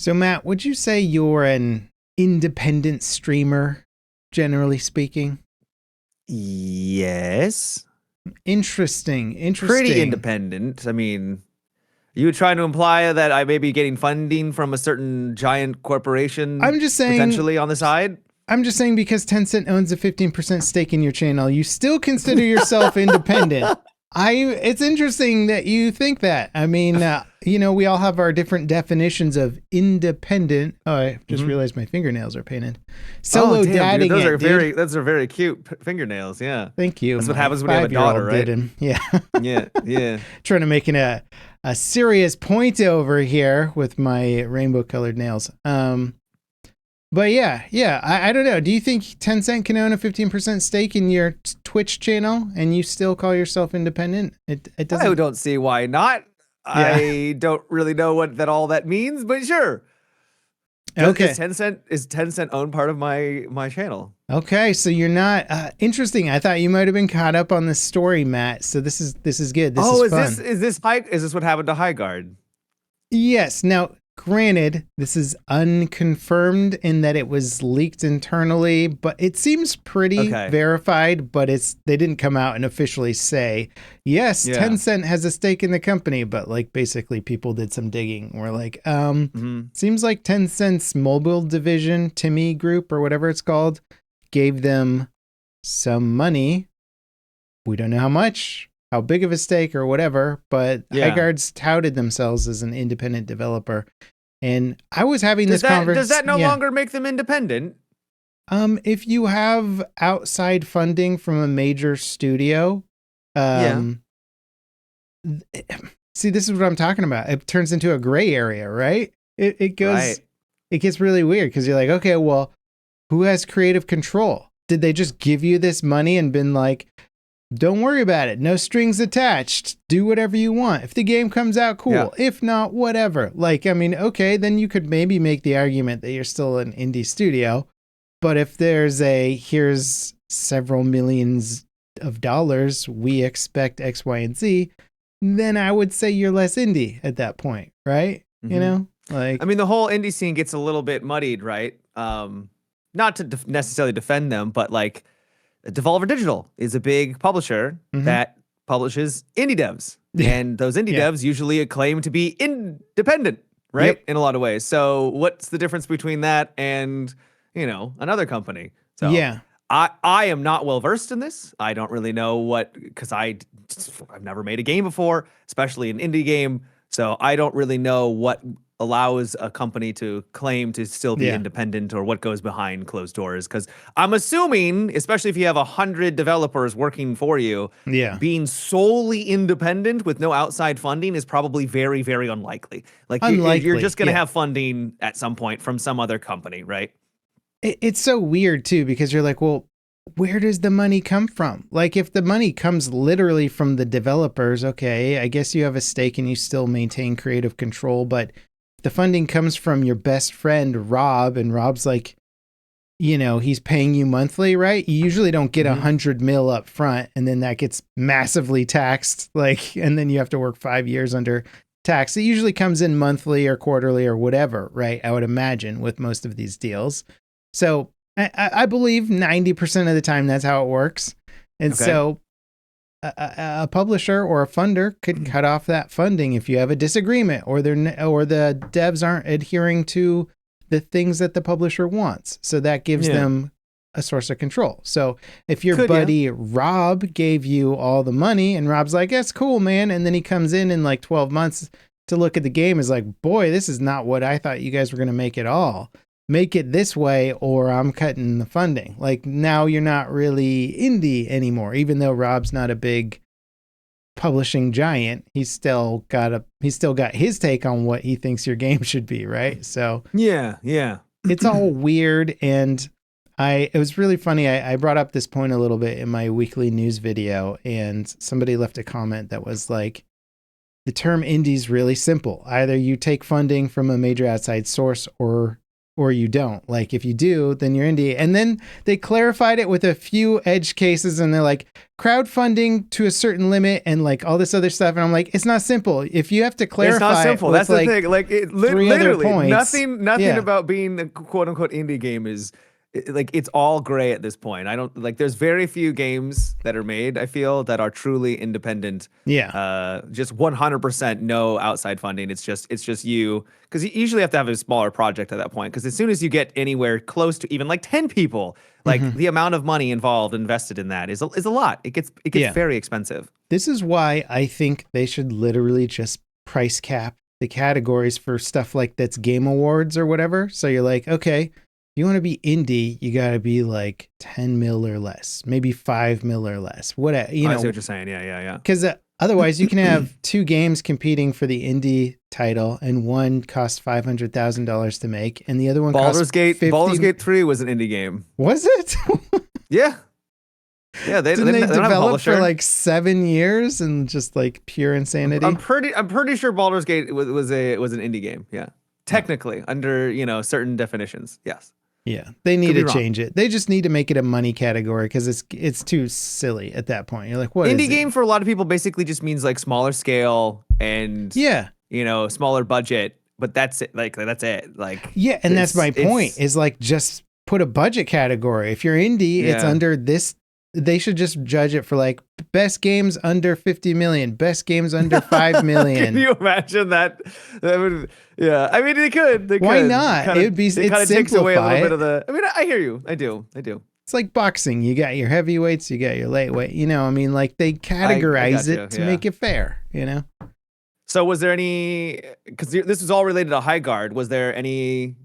So, Matt, would you say you're an independent streamer, generally speaking? Yes. Interesting. Pretty Interesting. independent. I mean, you trying to imply that I may be getting funding from a certain giant corporation I'm just saying. potentially on the side? I'm just saying because Tencent owns a 15% stake in your channel, you still consider yourself independent. It's interesting that you think that. I mean, we all have our different definitions of independent. Oh, I just Mhm. realized my fingernails are painted. Oh, Solo damn, dude. dadding it, dude. Those are very cute fingernails. Yeah. Thank you. That's what My happens when you have a daughter, 5-year-old did right? him. Yeah. Yeah. Yeah. Trying to make a serious point over here with my rainbow colored nails. But yeah, I don't know. Do you think Tencent can own a 15% stake in your Twitch channel and you still call yourself independent? It I doesn't. don't see why not. Yeah. I don't really know what that all that means, but sure. Okay. Is Tencent own part of my channel? Okay. So you're not interesting. I thought you might have been caught up on this story, Matt. So this is good. This is Oh, fun. is this what happened to Highguard? Yes. Now, granted, this is unconfirmed in that it was leaked internally, but it seems pretty Okay. verified, but they didn't come out and officially say, yes, Yeah. Tencent has a stake in the company, but like basically people did some digging. We're like, seems like Tencent's mobile division, Timmy Group or whatever it's called, gave them some money. We don't know how much, how big of a stake or whatever, but Highguard's touted themselves as an independent developer. And I was having this conversation. Does that no longer make them independent? If you have outside funding from a major studio, see, this is what I'm talking about. It turns into a gray area, right? It gets really weird because you're like, okay, well, who has creative control? Did they just give you this money and been like, don't worry about it. No strings attached. Do whatever you want. If the game comes out, cool. Yeah. If not, whatever. Like, I mean, okay, then you could maybe make the argument that you're still an indie studio. But if there's here's several millions of dollars, we expect X, Y, and Z, then I would say you're less indie at that point, right? Mm-hmm. You know? Like, I mean, the whole indie scene gets a little bit muddied, right? Not to necessarily defend them, but like, Devolver Digital is a big publisher that publishes indie devs. And those indie devs usually claim to be independent, right? In a lot of ways. So what's the difference between that and, another company? So I am not well versed in this. I don't really know because I've never made a game before, especially an indie game. So I don't really know what allows a company to claim to still be independent or what goes behind closed doors. Because I'm assuming, especially if you have 100 developers working for you, being solely independent with no outside funding is probably very, very unlikely. Like you're just going to have funding at some point from some other company, right? It's so weird too, because you're like, well, where does the money come from? Like, if the money comes literally from the developers, okay, I guess you have a stake and you still maintain creative control, but the funding comes from your best friend, Rob, and Rob's like, he's paying you monthly, right? You usually don't get 100 mil up front and then that gets massively taxed, and then you have to work 5 years under tax. It usually comes in monthly or quarterly or whatever, right? I would imagine with most of these deals. So I believe 90% of the time that's how it works. And so a publisher or a funder could cut off that funding if you have a disagreement or the devs aren't adhering to the things that the publisher wants. So that gives them a source of control. So if your buddy Rob gave you all the money and Rob's like, that's cool, man. And then he comes in like 12 months to look at the game is like, boy, this is not what I thought you guys were going to make at all. Make it this way or I'm cutting the funding. Like now you're not really indie anymore, even though Rob's not a big publishing giant. He's still got his take on what he thinks your game should be, right? So yeah. It's all weird. And it was really funny. I brought up this point a little bit in my weekly news video and somebody left a comment that was like, the term indie is really simple. Either you take funding from a major outside source or or you don't. Like if you do, then you're indie. And then they clarified it with a few edge cases, and they're like crowdfunding to a certain limit and like all this other stuff. And I'm like, it's not simple. If you have to clarify, it's not simple. That's the thing. Like literally, points, nothing about being a quote unquote indie game is like it's all gray at this point. I don't like. There's very few games that are made, I feel, that are truly independent. Yeah. Just 100% no outside funding. It's just you, because you usually have to have a smaller project at that point. Because as soon as you get anywhere close to even like 10 people, like the amount of money involved invested in that is a lot. It gets very expensive. This is why I think they should literally just price cap the categories for stuff like that's Game Awards or whatever. So you're like, okay, you want to be indie, you got to be like 10 mil or less, maybe 5 mil or less. Whatever, you know. I see what you're saying. Yeah. Because otherwise, you can have two games competing for the indie title, and one costs $500,000 to make, and the other one Baldur's costs Baldur's Gate 3 was an indie game. Was it? Yeah. Yeah, they didn't they they don't have a develop publisher. for like 7 years and just like pure insanity? I'm pretty sure Baldur's Gate was an indie game. Yeah, technically under certain definitions. Yes. Yeah, they need to wrong. change it. They just need to make it a money category because it's too silly at that point. You're like, what? Indie game for a lot of people basically just means like smaller scale and smaller budget. But that's it. Like that's it. Like and that's my point. Is like just put a budget category. If you're indie, it's under this. They should just judge it for like best games under 50 million, best games under 5 million. Can you imagine that? That would, yeah. I mean, they could. Why not? Kinda, it would be. It kind of takes away a little bit of the. I mean, I hear you. I do. It's like boxing. You got your heavyweights, you got your lightweight. I mean, like they categorize it to make it fair. So was there any? Because this was all related to High Guard. Was there any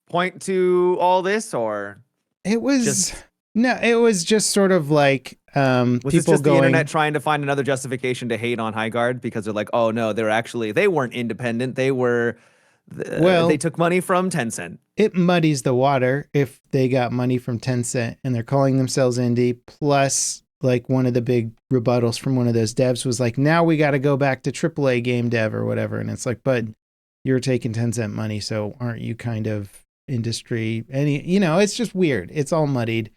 point to all this, or it was just. No, it was just sort of like was people this just going, the internet trying to find another justification to hate on High Guard because they're like, oh no, they weren't independent. They were, they took money from Tencent. It muddies the water if they got money from Tencent and they're calling themselves indie. Plus, like one of the big rebuttals from one of those devs was like, now we got to go back to AAA game dev or whatever. And it's like, but you're taking Tencent money, so aren't you kind of industry? It's just weird. It's all muddied.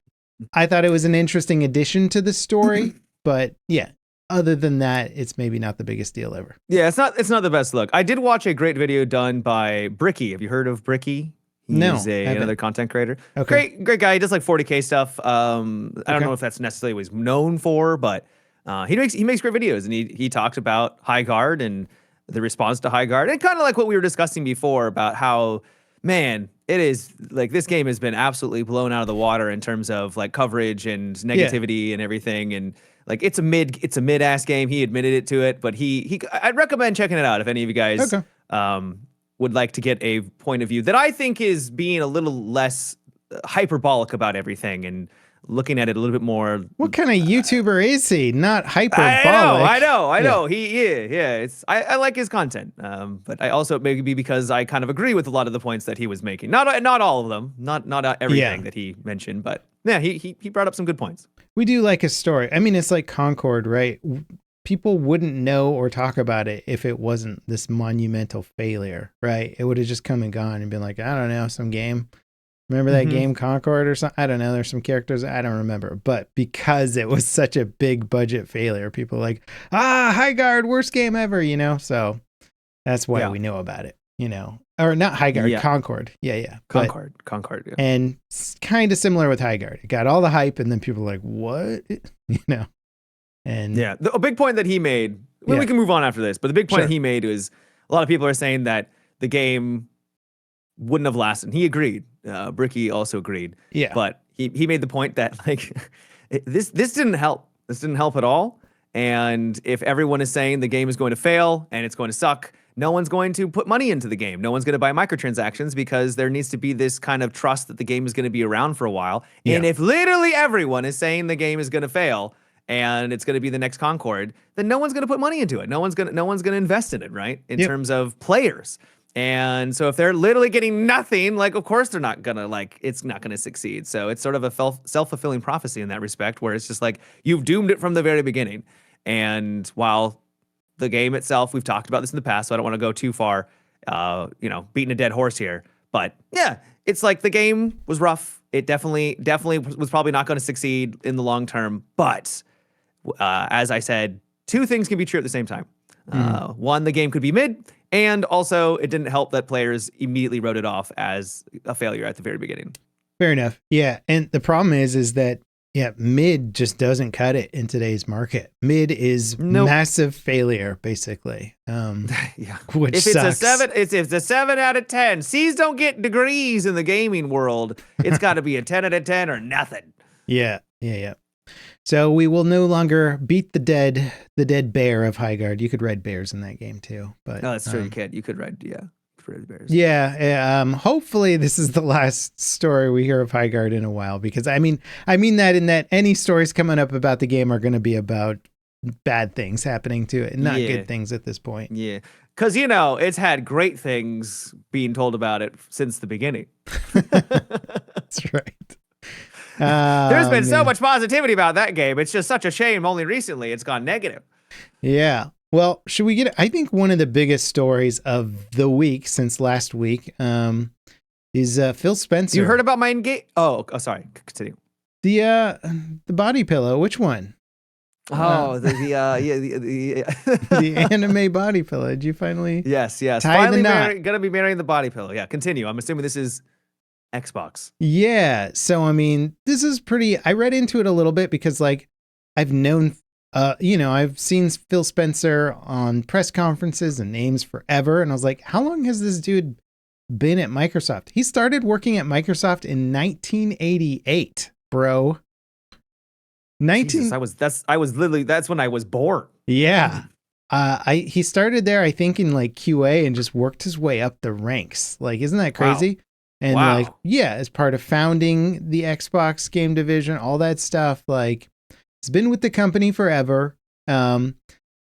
I thought it was an interesting addition to the story, but yeah, other than that, it's maybe not the biggest deal ever. Yeah, it's not the best look. I did watch a great video done by Bricky. Have you heard of Bricky? He's another content creator. Okay. Great guy. He does like 40K stuff. I don't know if that's necessarily what he's known for, but he makes great videos, and he talks about High Guard and the response to High Guard, and kind of like what we were discussing before about how, man, it is like this game has been absolutely blown out of the water in terms of like coverage and negativity and everything. And like it's a mid ass game. He admitted it to it, but I'd recommend checking it out if any of you guys would like to get a point of view that I think is being a little less hyperbolic about everything and looking at it a little bit more. What kind of YouTuber is he? Not hyperbolic. I know. I like his content. But I also maybe because I kind of agree with a lot of the points that he was making. Not all of them. Not everything that he mentioned, but yeah, he brought up some good points. We do like a story. I mean, it's like Concord, right? People wouldn't know or talk about it if it wasn't this monumental failure, right? It would have just come and gone and been like, I don't know, some game. Remember that game Concord or something? I don't know. There's some characters I don't remember. But because it was such a big budget failure, people are like, High Guard, worst game ever, So that's why we know about it, Or not High Guard, Concord. Yeah. Concord, yeah. And it's kind of similar with High Guard. It got all the hype, and then people are like, what? And yeah, a big point that he made, we can move on after this, but the big point that he made was a lot of people are saying that the game wouldn't have lasted. He agreed. Bricky also agreed. Yeah. But he made the point that like this didn't help. This didn't help at all. And if everyone is saying the game is going to fail and it's going to suck, no one's going to put money into the game. No one's going to buy microtransactions because there needs to be this kind of trust that the game is going to be around for a while. Yeah. And if literally everyone is saying the game is going to fail and it's going to be the next Concord, then no one's going to put money into it. No one's going to invest in it, right? In terms of players. And so if they're literally getting nothing, like, of course they're not gonna, like, it's not gonna succeed. So it's sort of a self-fulfilling prophecy in that respect, where it's just like, you've doomed it from the very beginning. And while the game itself, we've talked about this in the past, so I don't want to go too far, beating a dead horse here. But yeah, it's like the game was rough. It definitely was probably not going to succeed in the long term. But as I said, two things can be true at the same time. One, the game could be mid, and also it didn't help that players immediately wrote it off as a failure at the very beginning. Fair enough. Yeah, and the problem is that mid just doesn't cut it in today's market. Mid is massive failure, basically. Yeah, which if sucks. It's a 7 out of 10. C's don't get degrees in the gaming world. It's got to be a 10 out of 10 or nothing. Yeah. So we will no longer beat the dead bear of Highguard. You could ride bears in that game too, but no, that's true. You could ride bears. Yeah. Hopefully this is the last story we hear of Highguard in a while, because I mean that in that any stories coming up about the game are going to be about bad things happening to it and not good things at this point. Yeah. Because, it's had great things being told about it since the beginning. That's right. There's been so much positivity about that game. It's just such a shame only recently it's gone negative. Yeah. Well, should we I think one of the biggest stories of the week since last week is Phil Spencer. You heard about my Oh, sorry. Continue. The body pillow. Which one? Oh, the the anime body pillow. Did you finally? Yes. Finally gonna be marrying the body pillow. Yeah. Continue. I'm assuming this is Xbox. Yeah. So I mean, this is pretty. I read into it a little bit because I've known. I've seen Phil Spencer on press conferences and names forever. And I was like, how long has this dude been at Microsoft? He started working at Microsoft in 1988, bro. Jesus, that's when I was born. Yeah. He started there, I think, in QA and just worked his way up the ranks. Isn't that crazy? Wow. And as part of founding the Xbox game division, all that stuff, he's been with the company forever.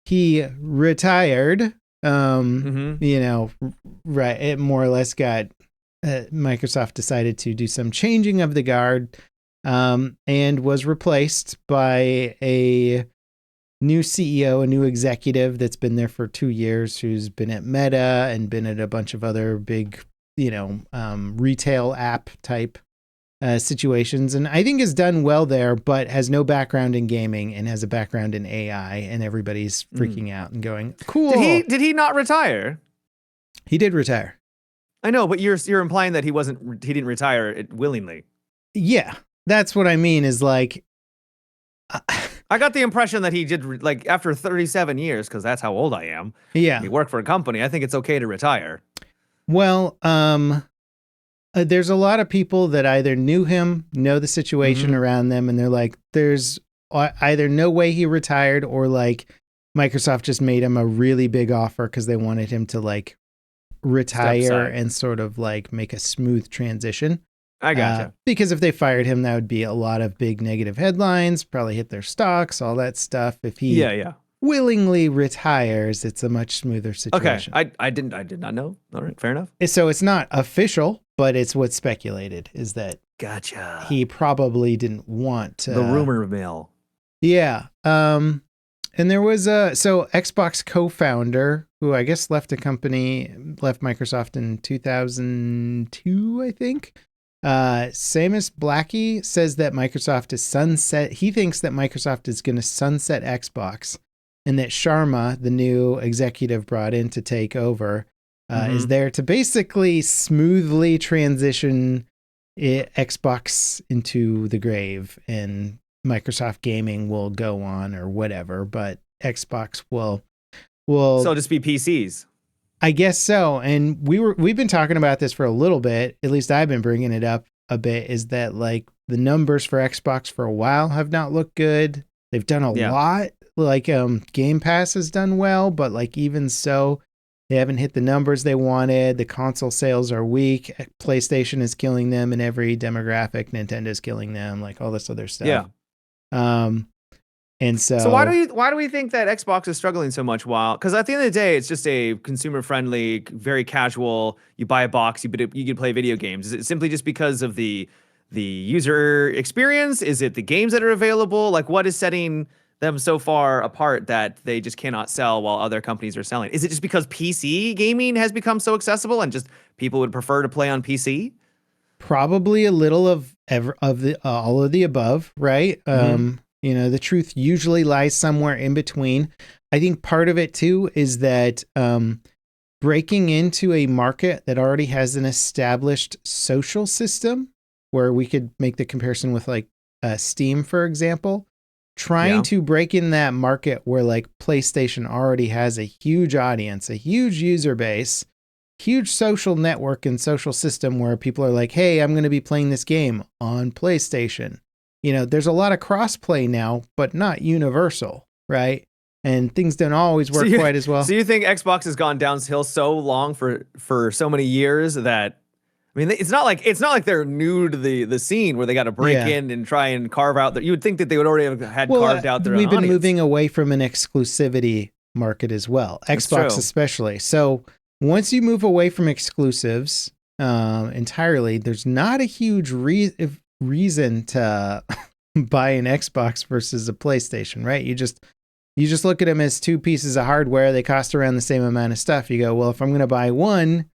He retired. Right. It more or less got Microsoft decided to do some changing of the guard, and was replaced by a new CEO, a new executive that's been there for 2 years, who's been at Meta and been at a bunch of other big, retail app type situations, and I think has done well there, but has no background in gaming and has a background in AI, and everybody's freaking out and going, cool. Did he not retire? He did retire. I know, but you're implying that he didn't retire it willingly. Yeah, that's what I mean. Is I got the impression that he did after 37 years, because that's how old I am. Yeah, he worked for a company. I think it's okay to retire. Well, there's a lot of people that either knew him, know the situation around them, and they're like, there's either no way he retired, or Microsoft just made him a really big offer because they wanted him to retire and sort of make a smooth transition. I gotcha. Because if they fired him, that would be a lot of big negative headlines, probably hit their stocks, all that stuff. If he willingly retires, it's a much smoother situation. Okay, I did not know. All right, fair enough. So it's not official, but it's what's speculated is that gotcha. He probably didn't want to, the rumor mill. Yeah. And there was Xbox co-founder who I guess left Microsoft in 2002, I think. Samus Blackie says that Microsoft is he thinks that Microsoft is going to sunset Xbox, and that Sharma, the new executive brought in to take over, is there to basically smoothly transition Xbox into the grave, and Microsoft gaming will go on or whatever, but Xbox will so just be PCs. I guess so. And we've been talking about this for a little bit, at least I've been bringing it up a bit, is that the numbers for Xbox for a while have not looked good. They've done a lot. Game Pass has done well, but even so, they haven't hit the numbers they wanted. The console sales are weak. PlayStation is killing them in every demographic. Nintendo's killing them, all this other stuff. Yeah. And so why do we think that Xbox is struggling so much? Because at the end of the day, it's just a consumer friendly, very casual. You buy a box, you can play video games. Is it simply just because of the user experience? Is it the games that are available? What is setting them so far apart that they just cannot sell while other companies are selling? Is it just because PC gaming has become so accessible and just people would prefer to play on PC? Probably a little of the all of the above, right? You know, the truth usually lies somewhere in between. I think part of it too is that breaking into a market that already has an established social system, where we could make the comparison with like Steam, for example, trying to break in that market where like PlayStation already has a huge audience, a huge user base, huge social network and social system where people are like, hey, I'm going to be playing this game on PlayStation. You know, there's a lot of cross-play now, but not universal, right? And things don't always work quite as well. So you think Xbox has gone downhill so long for so many years that, I mean, it's not like they're new to the scene where they got to break in and try and carve out that. You would think that they would already have had carved out their own We've been audience. moving away from an exclusivity market as well, Xbox especially. So once you move away from exclusives entirely, there's not a huge reason to buy an Xbox versus a PlayStation, right? You just look at them as two pieces of hardware. They cost around the same amount of stuff. You go, well, if I'm going to buy one,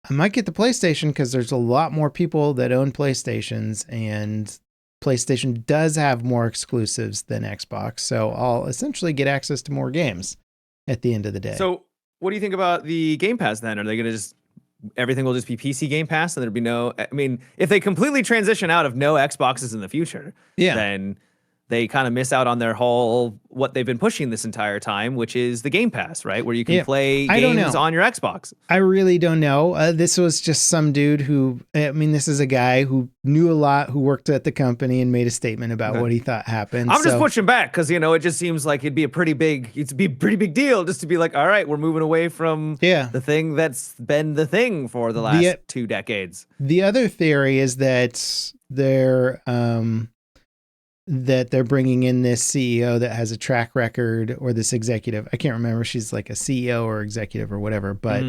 I might get the PlayStation because there's a lot more people that own PlayStations, and PlayStation does have more exclusives than Xbox. So I'll essentially get access to more games at the end of the day. So what do you think about the Game Pass then? Are they going to just, everything will just be PC Game Pass and there'll be no, I mean, if they completely transition out of no Xboxes in the future, then they kind of miss out on their whole, what they've been pushing this entire time, which is the Game Pass, right? Where you can play games on your Xbox. I really don't know. This was just some dude who, I mean, this is a guy who knew a lot, who worked at the company and made a statement about what he thought happened. I'm just pushing back because, you know, it just seems like it'd be a pretty big deal just to be like, all right, we're moving away from the thing that's been the thing for the last 2 decades. The other theory is that they're bringing in this CEO that has a track record, or this executive. I can't remember. She's like a CEO or executive or whatever, but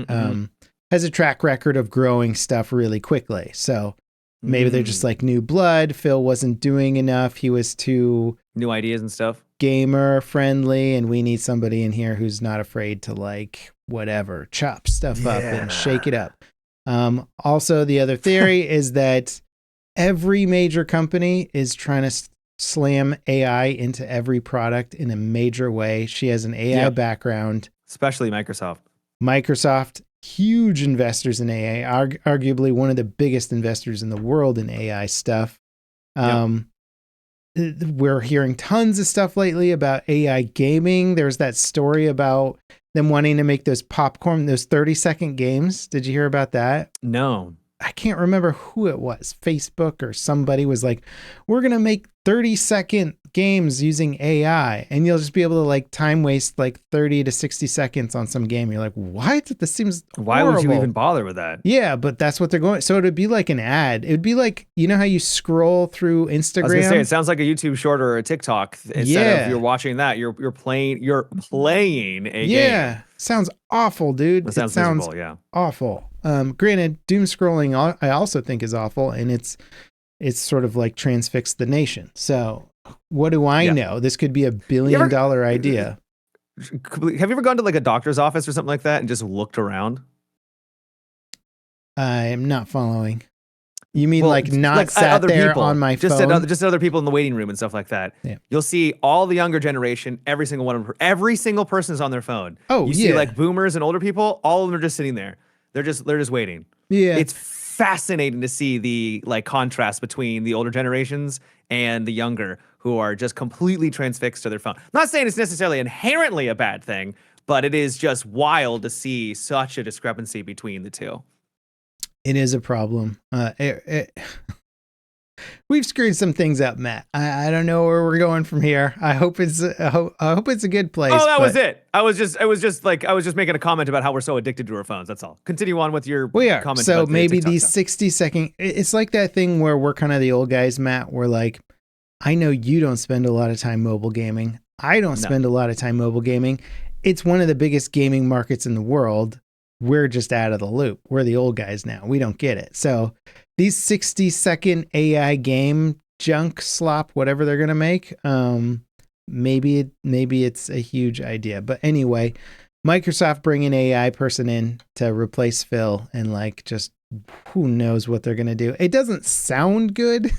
has a track record of growing stuff really quickly. So maybe they're just like new blood. Phil wasn't doing enough. He was too new ideas and stuff, gamer friendly. And we need somebody in here who's not afraid to like whatever, chop stuff up and shake it up. Also, the other theory is that every major company is trying to slam AI into every product in a major way. She has an AI background. Especially Microsoft. Microsoft, huge investors in AI, arguably one of the biggest investors in the world in AI stuff. We're hearing tons of stuff lately about AI gaming. There's that story about them wanting to make those 30-second games. Did you hear about that? No. I can't remember who it was. Facebook or somebody was like, we're going to make 30-second games using AI, and you'll just be able to like time waste like 30 to 60 seconds on some game. You're like, what? This seems Why horrible. would you even bother with that? Yeah, but that's what they're going. So it'd be like an ad. It'd be like, you know how you scroll through Instagram? I was gonna say, it sounds like a YouTube short or a TikTok. Instead of you're watching that, you're playing a game. Sounds awful, dude. It sounds miserable, awful. Granted, doom scrolling I also think is awful, and it's sort of like transfixed the nation. So what do I know? This could be a $1 billion idea. Have you ever gone to like a doctor's office or something like that and just looked around? I'm not following. You mean not sat there people, on my phone? Just other people in the waiting room and stuff like that. Yeah. You'll see all the younger generation, every single person is on their phone. Oh, you see like boomers and older people, all of them are just sitting there. They're just waiting. Yeah. It's fascinating to see the like contrast between the older generations and the younger, who are just completely transfixed to their phone. I'm not saying it's necessarily inherently a bad thing, but it is just wild to see such a discrepancy between the two. It is a problem. We've screwed some things up, Matt. I don't know where we're going from here. I hope it's a good place. Oh, that was it. I was just making a comment about how we're so addicted to our phones. That's all. Continue on with your comment. So maybe these 60-second. It's like that thing where we're kind of the old guys, Matt. We're like, I know you don't spend a lot of time mobile gaming. I don't spend a lot of time mobile gaming. It's one of the biggest gaming markets in the world. We're just out of the loop. We're the old guys now. We don't get it. So these 60-second AI game junk slop, whatever they're going to make, maybe it's a huge idea. But anyway, Microsoft bringing an AI person in to replace Phil, and like just who knows what they're gonna do. It doesn't sound good.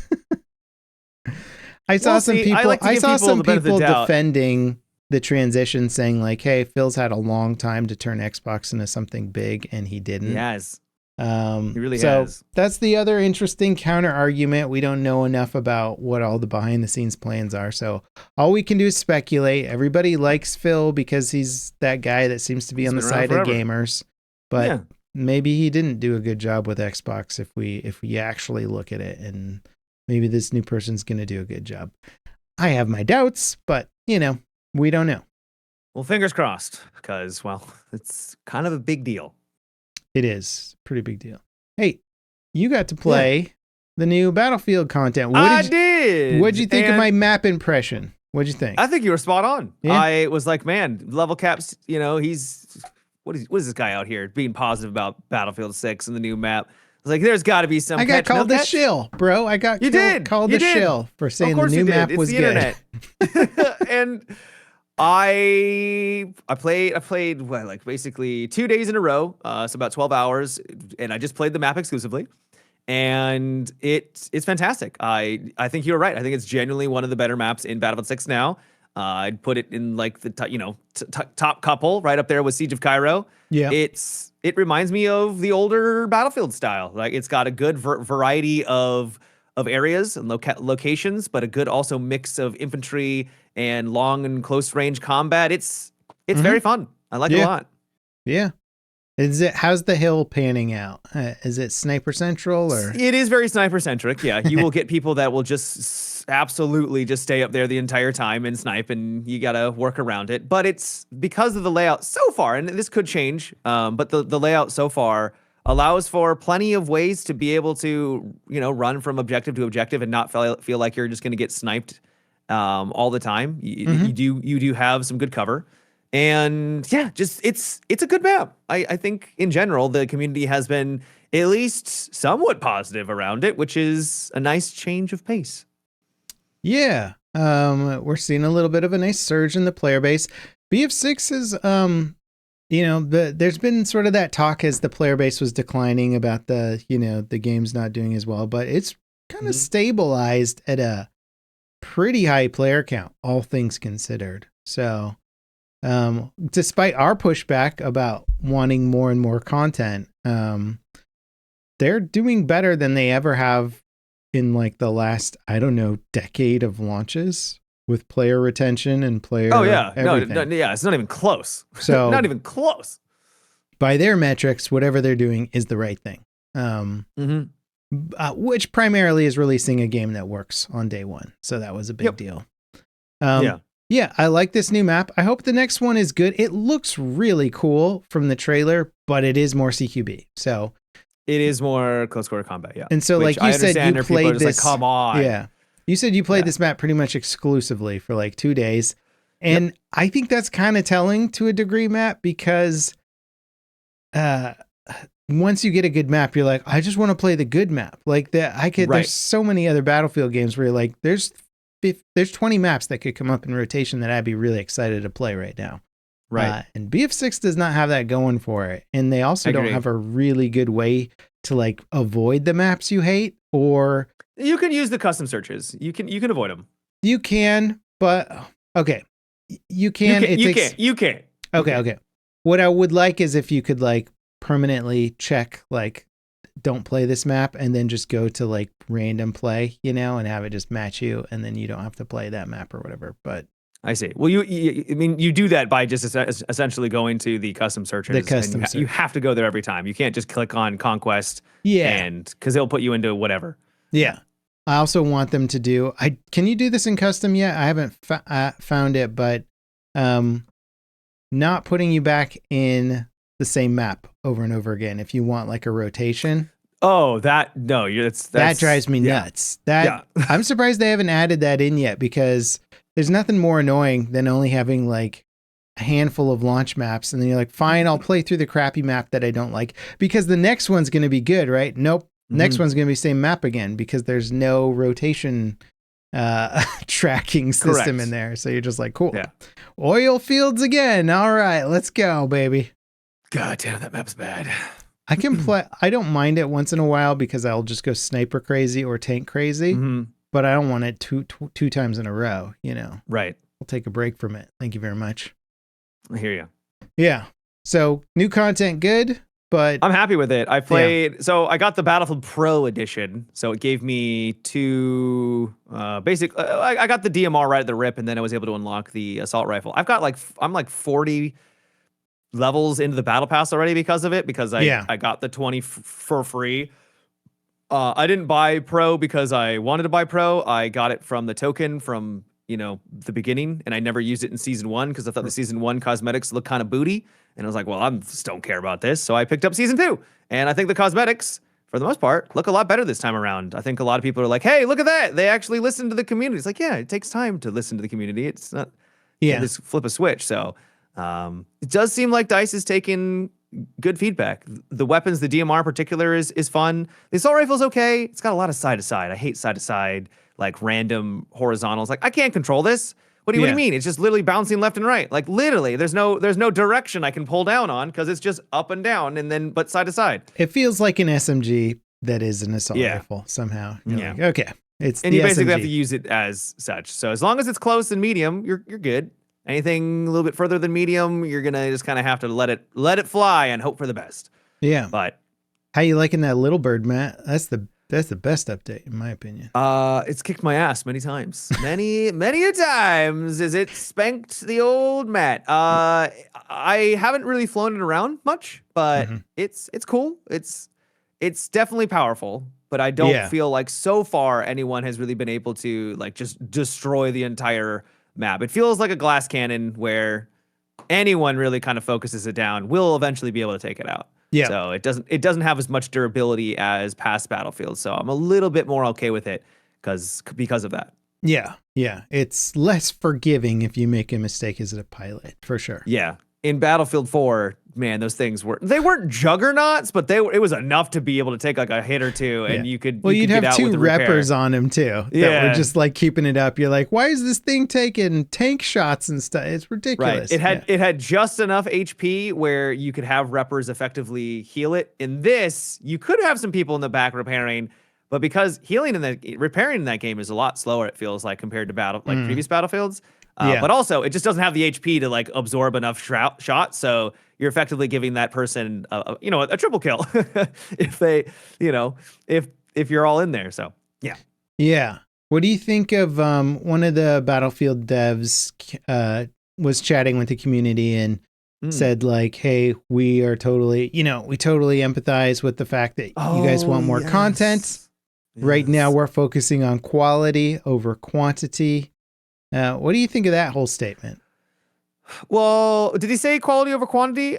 I saw some people. I saw some people defending the transition, saying like, "Hey, Phil's had a long time to turn Xbox into something big, and he didn't." He has. He really has. That's the other interesting counter argument. We don't know enough about what all the behind the scenes plans are. So all we can do is speculate. Everybody likes Phil because he's that guy that seems to be on the side of gamers. But maybe he didn't do a good job with Xbox if we actually look at it, and maybe this new person's going to do a good job. I have my doubts, but we don't know. Well, fingers crossed, because it's kind of a big deal. It is a pretty big deal. Hey, you got to play the new Battlefield content. I did. What'd you think of my map impression? What'd you think? I think you were spot on. Yeah. I was like, man, level caps, he's what is this guy out here being positive about Battlefield 6 and the new map? I was like, there's got to be some. I got called the shill, bro. I got called the shill for saying the new map was good. Internet. And I played what, basically 2 days in a row, so about 12 hours, and I just played the map exclusively, and it's fantastic. I think you're right. I think it's genuinely one of the better maps in Battlefield 6 now. I'd put it in like the top couple, right up there with Siege of Cairo. Yeah, it reminds me of the older Battlefield style. Like it's got a good variety of areas and locations, but a good also mix of infantry and long and close range combat. It's very fun. I like it a lot. Yeah. How's the hill panning out? Is it sniper central or? It is very sniper centric. Yeah. You will get people that will just absolutely just stay up there the entire time and snipe, and you got to work around it. But it's because of the layout so far, and this could change. But the layout so far allows for plenty of ways to be able to, run from objective to objective and not feel like you're just going to get sniped all the time. You do have some good cover, and just it's a good map. I think in general the community has been at least somewhat positive around it, which is a nice change of pace. Yeah, we're seeing a little bit of a nice surge in the player base. BF6 is there's been sort of that talk as the player base was declining about the game's not doing as well, but it's kind of stabilized at a pretty high player count, all things considered. So, despite our pushback about wanting more and more content, they're doing better than they ever have in like the last, decade of launches. With player retention and player everything. No, it's not even close. So not even close. By their metrics, whatever they're doing is the right thing. Which primarily is releasing a game that works on day one. So that was a big deal. Yeah, I like this new map. I hope the next one is good. It looks really cool from the trailer, but it is more CQB. So it is more close quarter combat. Yeah, and so like you said, you played this. Like, come on. Yeah. You said you played this map pretty much exclusively for like 2 days. And I think that's kind of telling to a degree, Matt, because once you get a good map, you're like, I just want to play the good map. Like that, there's so many other Battlefield games where you're like, there's 20 maps that could come up in rotation that I'd be really excited to play right now. Right. And BF6 does not have that going for it. And they also don't have a really good way to like avoid the maps you hate, or you can use the custom searches. You can avoid them. You can, but okay. You can. You can. Okay. What I would like is if you could like permanently check like don't play this map and then just go to like random play, and have it just match you, and then you don't have to play that map or whatever. But I see. Well, you do that by just essentially going to the custom searches. The custom search. You have to go there every time. You can't just click on Conquest. Yeah. And because it'll put you into whatever. Yeah. I also want them to do. Can you do this in custom yet? I haven't found it, but not putting you back in the same map over and over again. If you want like a rotation. Oh, that drives me nuts. I'm surprised they haven't added that in yet, because there's nothing more annoying than only having like a handful of launch maps, and then you're like, fine, I'll play through the crappy map that I don't like because the next one's going to be good, right? Nope. Next one's going to be same map again because there's no rotation tracking system Correct. in there. So you're just like, cool. Yeah. Oil fields again. All right, let's go, baby. God damn, that map's bad. I can play. I don't mind it once in a while because I'll just go sniper crazy or tank crazy, Mm-hmm. but I don't want it two times in a row. Right. I'll take a break from it. Thank you very much. I hear you. Yeah. So new content, good, but I'm happy with it. I played, so I got the Battlefield Pro edition. So it gave me two basic. I got the DMR right at the rip, and then I was able to unlock the assault rifle. I'm like 40 levels into the battle pass already because of it, because I got the 20 for free. I didn't buy Pro because I wanted to buy Pro. I got it from the token from the beginning, and I never used it in season 1 because I thought the season 1 cosmetics looked kind of booty, and I was like, well, I just don't care about this. So I picked up season 2, and I think the cosmetics, for the most part, look a lot better this time around. I think a lot of people are like, hey, look at that. They actually listen to the community. It's like, yeah, it takes time to listen to the community. It's not, just flip a switch. So it does seem like DICE is taking good feedback. The weapons, the DMR in particular, is fun. The assault rifle's okay. It's got a lot of side to side. I hate side to side, like random horizontals. Like, I can't control this. What do you mean? It's just literally bouncing left and right. Like, literally, there's no direction I can pull down on because it's just up and down and then but side to side. It feels like an SMG that is an assault rifle somehow. You're like, okay, it's and you basically SMG. have to use it as such. So as long as it's close and medium, you're good. Anything a little bit further than medium, you're gonna just kind of have to let it fly and hope for the best. Yeah. But how you liking that little bird, Matt? That's the best update in my opinion. It's kicked my ass many times. Many a times is it spanked the old Matt. I haven't really flown it around much, but it's cool. It's definitely powerful, but I don't feel like so far anyone has really been able to like just destroy the entire map. It feels like a glass cannon where anyone really kind of focuses it down will eventually be able to take it out. Yeah. So it doesn't have as much durability as past Battlefields. So I'm a little bit more okay with it because of that. Yeah. Yeah. It's less forgiving if you make a mistake as a pilot, for sure. Yeah. In Battlefield 4, man, those things weren't juggernauts, but it was enough to be able to take like a hit or two, and you'd have two reppers on him too that were just like keeping it up. You're like, why is this thing taking tank shots and stuff? It's ridiculous. Right. It had just enough HP where you could have reppers effectively heal it. In this, you could have some people in the back repairing, but because repairing in that game is a lot slower, it feels like, compared to previous Battlefields. But also, it just doesn't have the HP to like absorb enough shots, so you're effectively giving that person a triple kill if they if you're all in there. So yeah. What do you think of one of the Battlefield devs was chatting with the community and said like, hey, we are totally we totally empathize with the fact that you guys want more content. Yes. Right now, we're focusing on quality over quantity. What do you think of that whole statement? Well, did he say quality over quantity?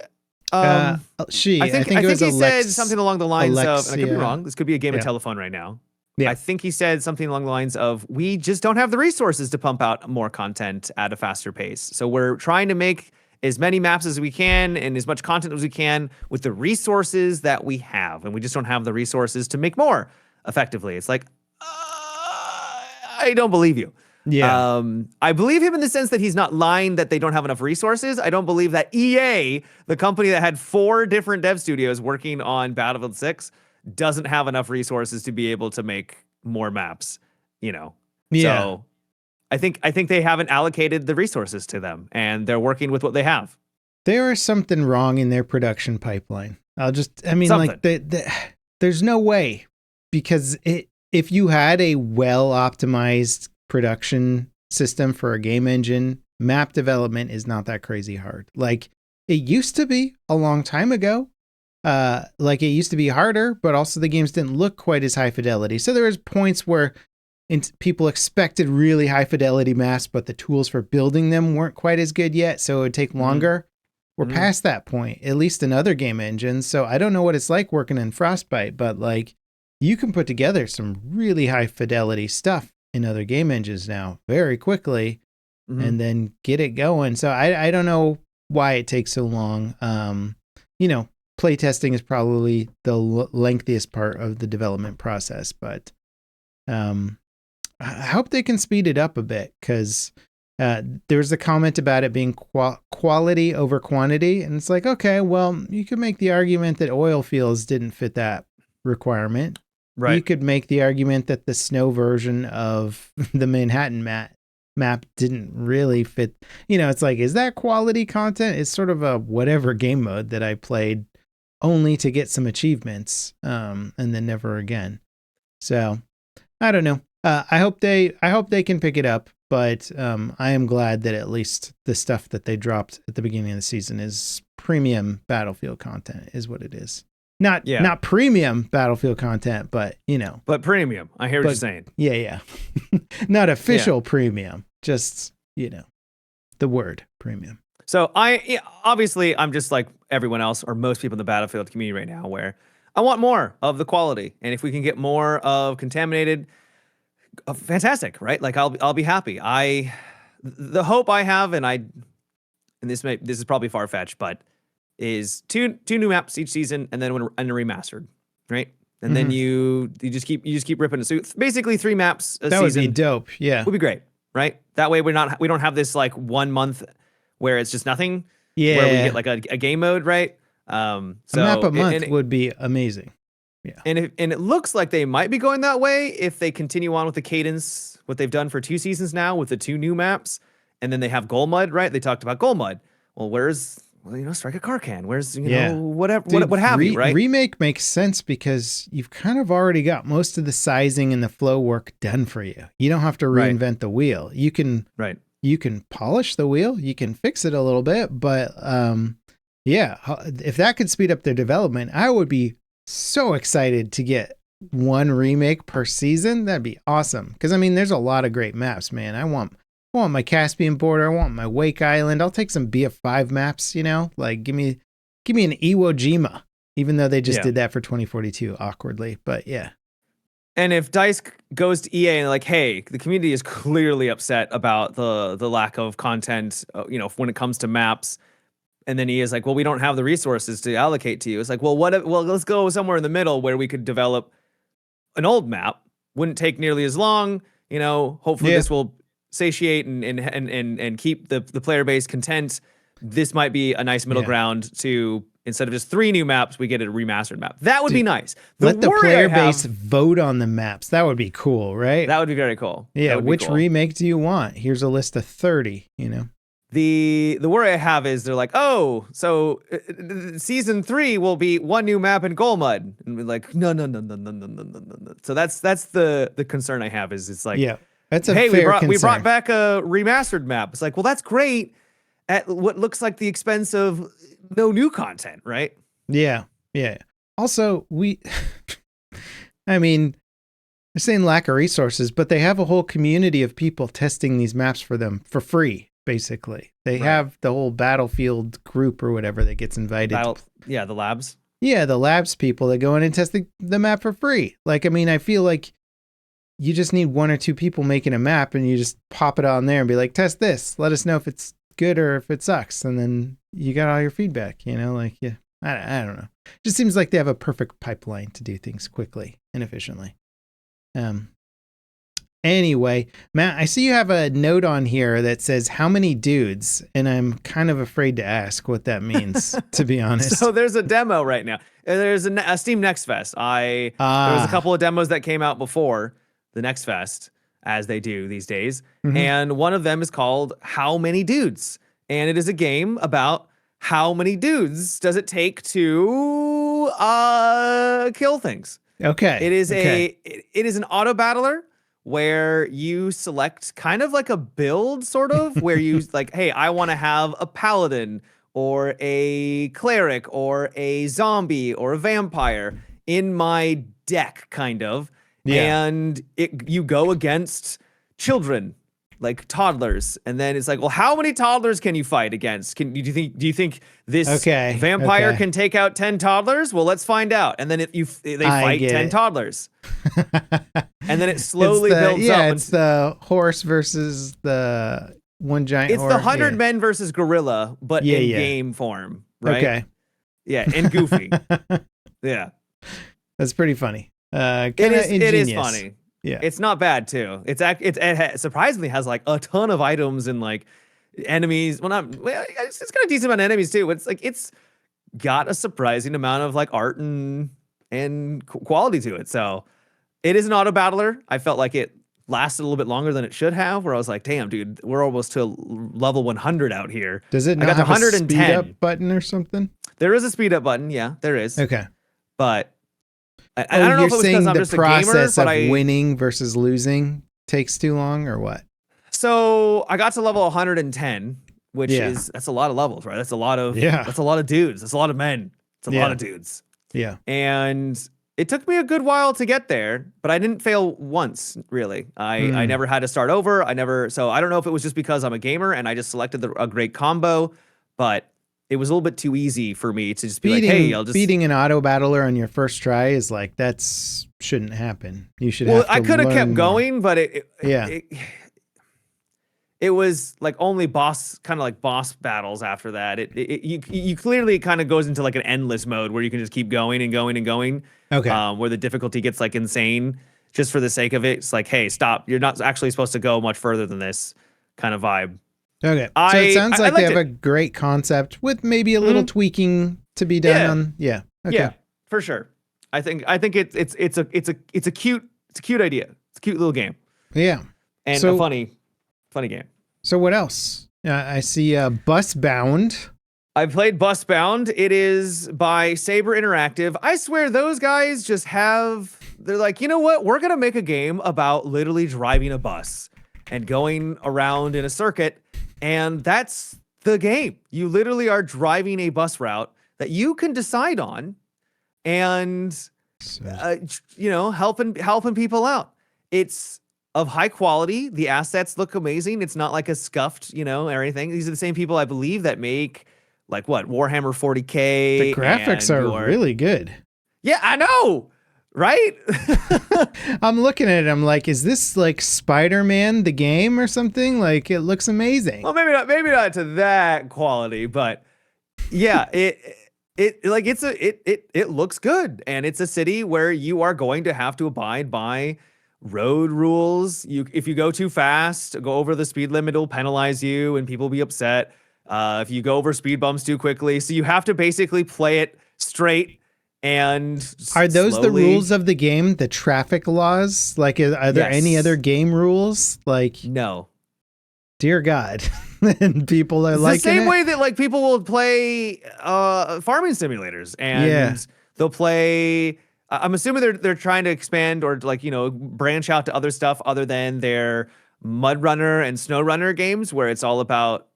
I think it was he said something along the lines of, and I could be wrong, this could be a game of telephone right now. Yeah. I think he said something along the lines of, we just don't have the resources to pump out more content at a faster pace. So we're trying to make as many maps as we can and as much content as we can with the resources that we have. And we just don't have the resources to make more effectively. It's like, I don't believe you. Yeah. I believe him in the sense that he's not lying that they don't have enough resources. I don't believe that EA, the company that had 4 different dev studios working on Battlefield 6, doesn't have enough resources to be able to make more maps, Yeah. So I think they haven't allocated the resources to them, and they're working with what they have. There is something wrong in their production pipeline. There's no way, because if you had a well-optimized production system for a game engine, map development is not that crazy hard. Like it used to be a long time ago. Like it used to be harder, but also the games didn't look quite as high fidelity. So there was points where people expected really high fidelity maps, but the tools for building them weren't quite as good yet. So it would take longer. We're past that point, at least in other game engines. So I don't know what it's like working in Frostbite, but like you can put together some really high fidelity stuff in other game engines now very quickly and then get it going. So I don't know why it takes so long. Playtesting is probably the lengthiest part of the development process, but I hope they can speed it up a bit, because there was a comment about it being quality over quantity. And it's like, okay, well, you could make the argument that oil fields didn't fit that requirement. Right. You could make the argument that the snow version of the Manhattan map didn't really fit. It's like, is that quality content? It's sort of a whatever game mode that I played only to get some achievements, and then never again. So I don't know. I hope they can pick it up, but I am glad that at least the stuff that they dropped at the beginning of the season is premium Battlefield content, is what it is. Not premium Battlefield content, but But premium. I hear what you're saying. Yeah. Not official premium, just the word premium. So obviously I'm just like everyone else, or most people in the Battlefield community right now, where I want more of the quality, and if we can get more of contaminated, fantastic, right? Like I'll be happy. The hope I have, and this is probably far fetched, but is two new maps each season, and then a remastered, right? And then you just keep ripping it. So basically 3 maps a season. That would be dope. Yeah, would be great, right? That way we don't have this like 1 month where it's just nothing. Yeah, where we get like a game mode, right? So a map a month would be amazing. Yeah, and it looks like they might be going that way if they continue on with the cadence, what they've done for 2 seasons now with the 2 new maps, and then they have Goal Mud, right? They talked about Goal Mud. Well, where's Strike a Car Can? Where's whatever, dude, what have you, right? Remake makes sense because you've kind of already got most of the sizing and the flow work done for you. You don't have to reinvent the wheel. You can polish the wheel, you can fix it a little bit, but if that could speed up their development, I would be so excited to get 1 remake per season. That'd be awesome. Because there's a lot of great maps, man. I want my Caspian border. I want my Wake Island. I'll take some BF5 maps. Like give me an Iwo Jima. Even though they just did that for 2042 awkwardly, but yeah. And if DICE goes to EA and like, hey, the community is clearly upset about the lack of content, when it comes to maps. And then EA is like, well, we don't have the resources to allocate to you. It's like, well, let's go somewhere in the middle where we could develop an old map. Wouldn't take nearly as long. Hopefully this will satiate and keep the player base content. This might be a nice middle ground to, instead of just 3 new maps, we get a remastered map. That would be nice. Let the player base vote on the maps. That would be cool, right? That would be very cool. Yeah, which remake do you want? Here's a list of 30, The worry I have is they're like, oh, so season 3 will be 1 new map in Goal Mud, and we're like, no. So that's the concern I have is it's like, that's a fair concern. We brought back a remastered map. It's like, well, that's great at what looks like the expense of no new content, right? Yeah. Also, they're saying lack of resources, but they have a whole community of people testing these maps for them for free. Basically, they have the whole Battlefield group or whatever that gets invited. The labs. Yeah, the labs people that go in and test the map for free. Like, I feel like you just need 1 or 2 people making a map, and you just pop it on there and be like, test this. Let us know if it's good or if it sucks, and then you got all your feedback. I don't know. Just seems like they have a perfect pipeline to do things quickly and efficiently. Anyway, Matt, I see you have a note on here that says how many dudes, and I'm kind of afraid to ask what that means, to be honest. So there's a demo right now. There's a Steam Next Fest. There was a couple of demos that came out before the Next Fest, as they do these days. And one of them is called How Many Dudes? And it is a game about how many dudes does it take to kill things. Okay. It is an auto battler where you select kind of like a build, sort of, where you like, hey, I want to have a paladin or a cleric or a zombie or a vampire in my deck, kind of. And you go against children, like toddlers, and then it's like, well, how many toddlers can you fight against? Do you think this vampire can take out 10 toddlers? Well, let's find out. And then they fight 10 toddlers, and then it slowly builds up. Yeah, it's the horse versus the one giant. It's the 100 men versus gorilla, but in game form, right? Okay. Yeah, and goofy. Yeah, that's pretty funny. It is funny. Yeah. It's not bad too. It surprisingly has like a ton of items and like enemies. It's got a decent amount of enemies too. It's got a surprising amount of like art and quality to it. So it is an auto battler. I felt like it lasted a little bit longer than it should have, where I was like, damn, dude, we're almost to level 100 out here. Does it I not got to have a 110. speed up button or something? There is a speed up button. Yeah, there is. Okay. But I don't know if it was because I'm just a gamer, process of but winning versus losing takes too long or what? So I got to level 110, which that's a lot of levels, right? That's a lot of dudes. That's a lot of men. It's a lot of dudes. Yeah. And it took me a good while to get there, but I didn't fail once, really. I never had to start over. So I don't know if it was just because I'm a gamer and I just selected a great combo, but it was a little bit too easy for me to just be like, hey, I'll just... Beating an auto battler on your first try is like, shouldn't happen. You should have to I could have kept more. going, but it was like only boss battles after that. You clearly kind of goes into like an endless mode where you can just keep going and going and going. Okay. Where the difficulty gets like insane just for the sake of it. It's like, hey, stop. You're not actually supposed to go much further than this kind of vibe. Okay. So it sounds like they have a great concept with maybe a little tweaking to be done. Okay. Yeah, for sure. I think it's a cute idea. It's a cute little game. Yeah. And a funny game. So what else? I see Busbound. I played Busbound. It is by Saber Interactive. I swear those guys they're like, you know what? We're going to make a game about literally driving a bus and going around in a circuit. And that's the game. You literally are driving a bus route that you can decide on and, helping people out. It's of high quality. The assets look amazing. It's not like a scuffed, or anything. These are the same people, I believe, that make Warhammer 40K. The graphics are really good. Yeah, I know. Right? I'm looking at it. I'm like, is this like Spider-Man the game or something? Like, it looks amazing. Well, maybe not to that quality, but yeah, it looks good, and it's a city where you are going to have to abide by road rules. If you go too fast, go over the speed limit, it'll penalize you, and people will be upset. If you go over speed bumps too quickly, so you have to basically play it straight. And are those the rules of the game? The traffic laws? Like, are there any other game rules? Like, no. Dear God, and people are like the same way that like people will play farming simulators, and they'll play. I'm assuming they're trying to expand or branch out to other stuff other than their Mud Runner and Snow Runner games, where it's all about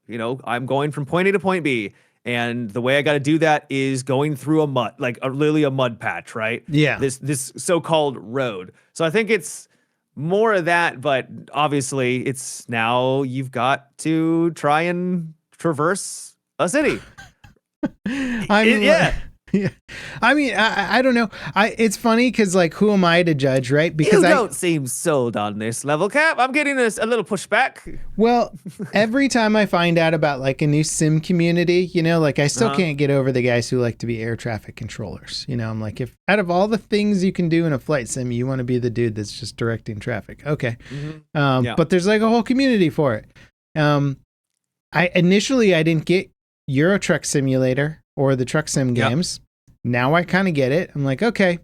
I'm going from point A to point B. And the way I got to do that is going through a mud, literally a mud patch, right? Yeah. This so-called road. So I think it's more of that, but obviously it's now you've got to try and traverse a city. Yeah. I mean, I don't know. It's funny because who am I to judge, right? Because you don't seem sold on this level cap. I'm getting a little pushback. Well, every time I find out about a new sim community, I still can't get over the guys who like to be air traffic controllers. I'm like, if out of all the things you can do in a flight sim, you want to be the dude that's just directing traffic. Okay. But there's a whole community for it. I didn't get Euro Truck Simulator or the truck sim games. Now I kind of get it. I'm like, okay,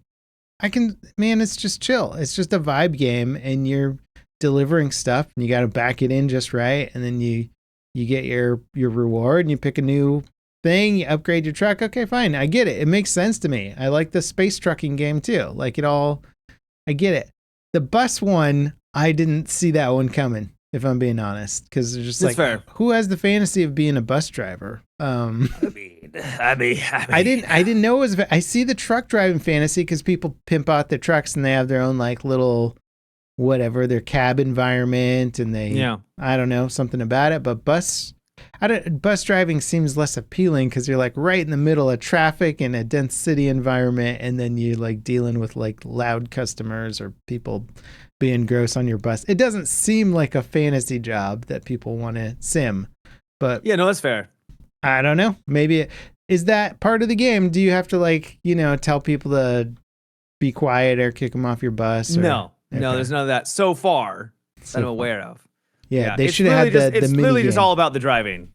it's just chill. It's just a vibe game, and you're delivering stuff, and you got to back it in just right. And then you get your reward, and you pick a new thing, you upgrade your truck. Okay, fine. I get it. It makes sense to me. I like the space trucking game too. I get it. The bus one, I didn't see that one coming, if I'm being honest, because it's just fair. Who has the fantasy of being a bus driver? I didn't know it was. I see the truck driving fantasy because people pimp out their trucks and they have their own little whatever, their cab environment, and I don't know, something about it. But bus driving seems less appealing because you're right in the middle of traffic in a dense city environment, and then you dealing with loud customers or people being gross on your bus. It doesn't seem like a fantasy job that people want to sim. But yeah, no, that's fair. I don't know. Maybe is that part of the game? Do you have to tell people to be quiet or kick them off your bus? Or? No, No, Okay. there's none of that so far that So I'm far. aware of. Yeah, they it's should have really had the it's mini really just game. all about the driving.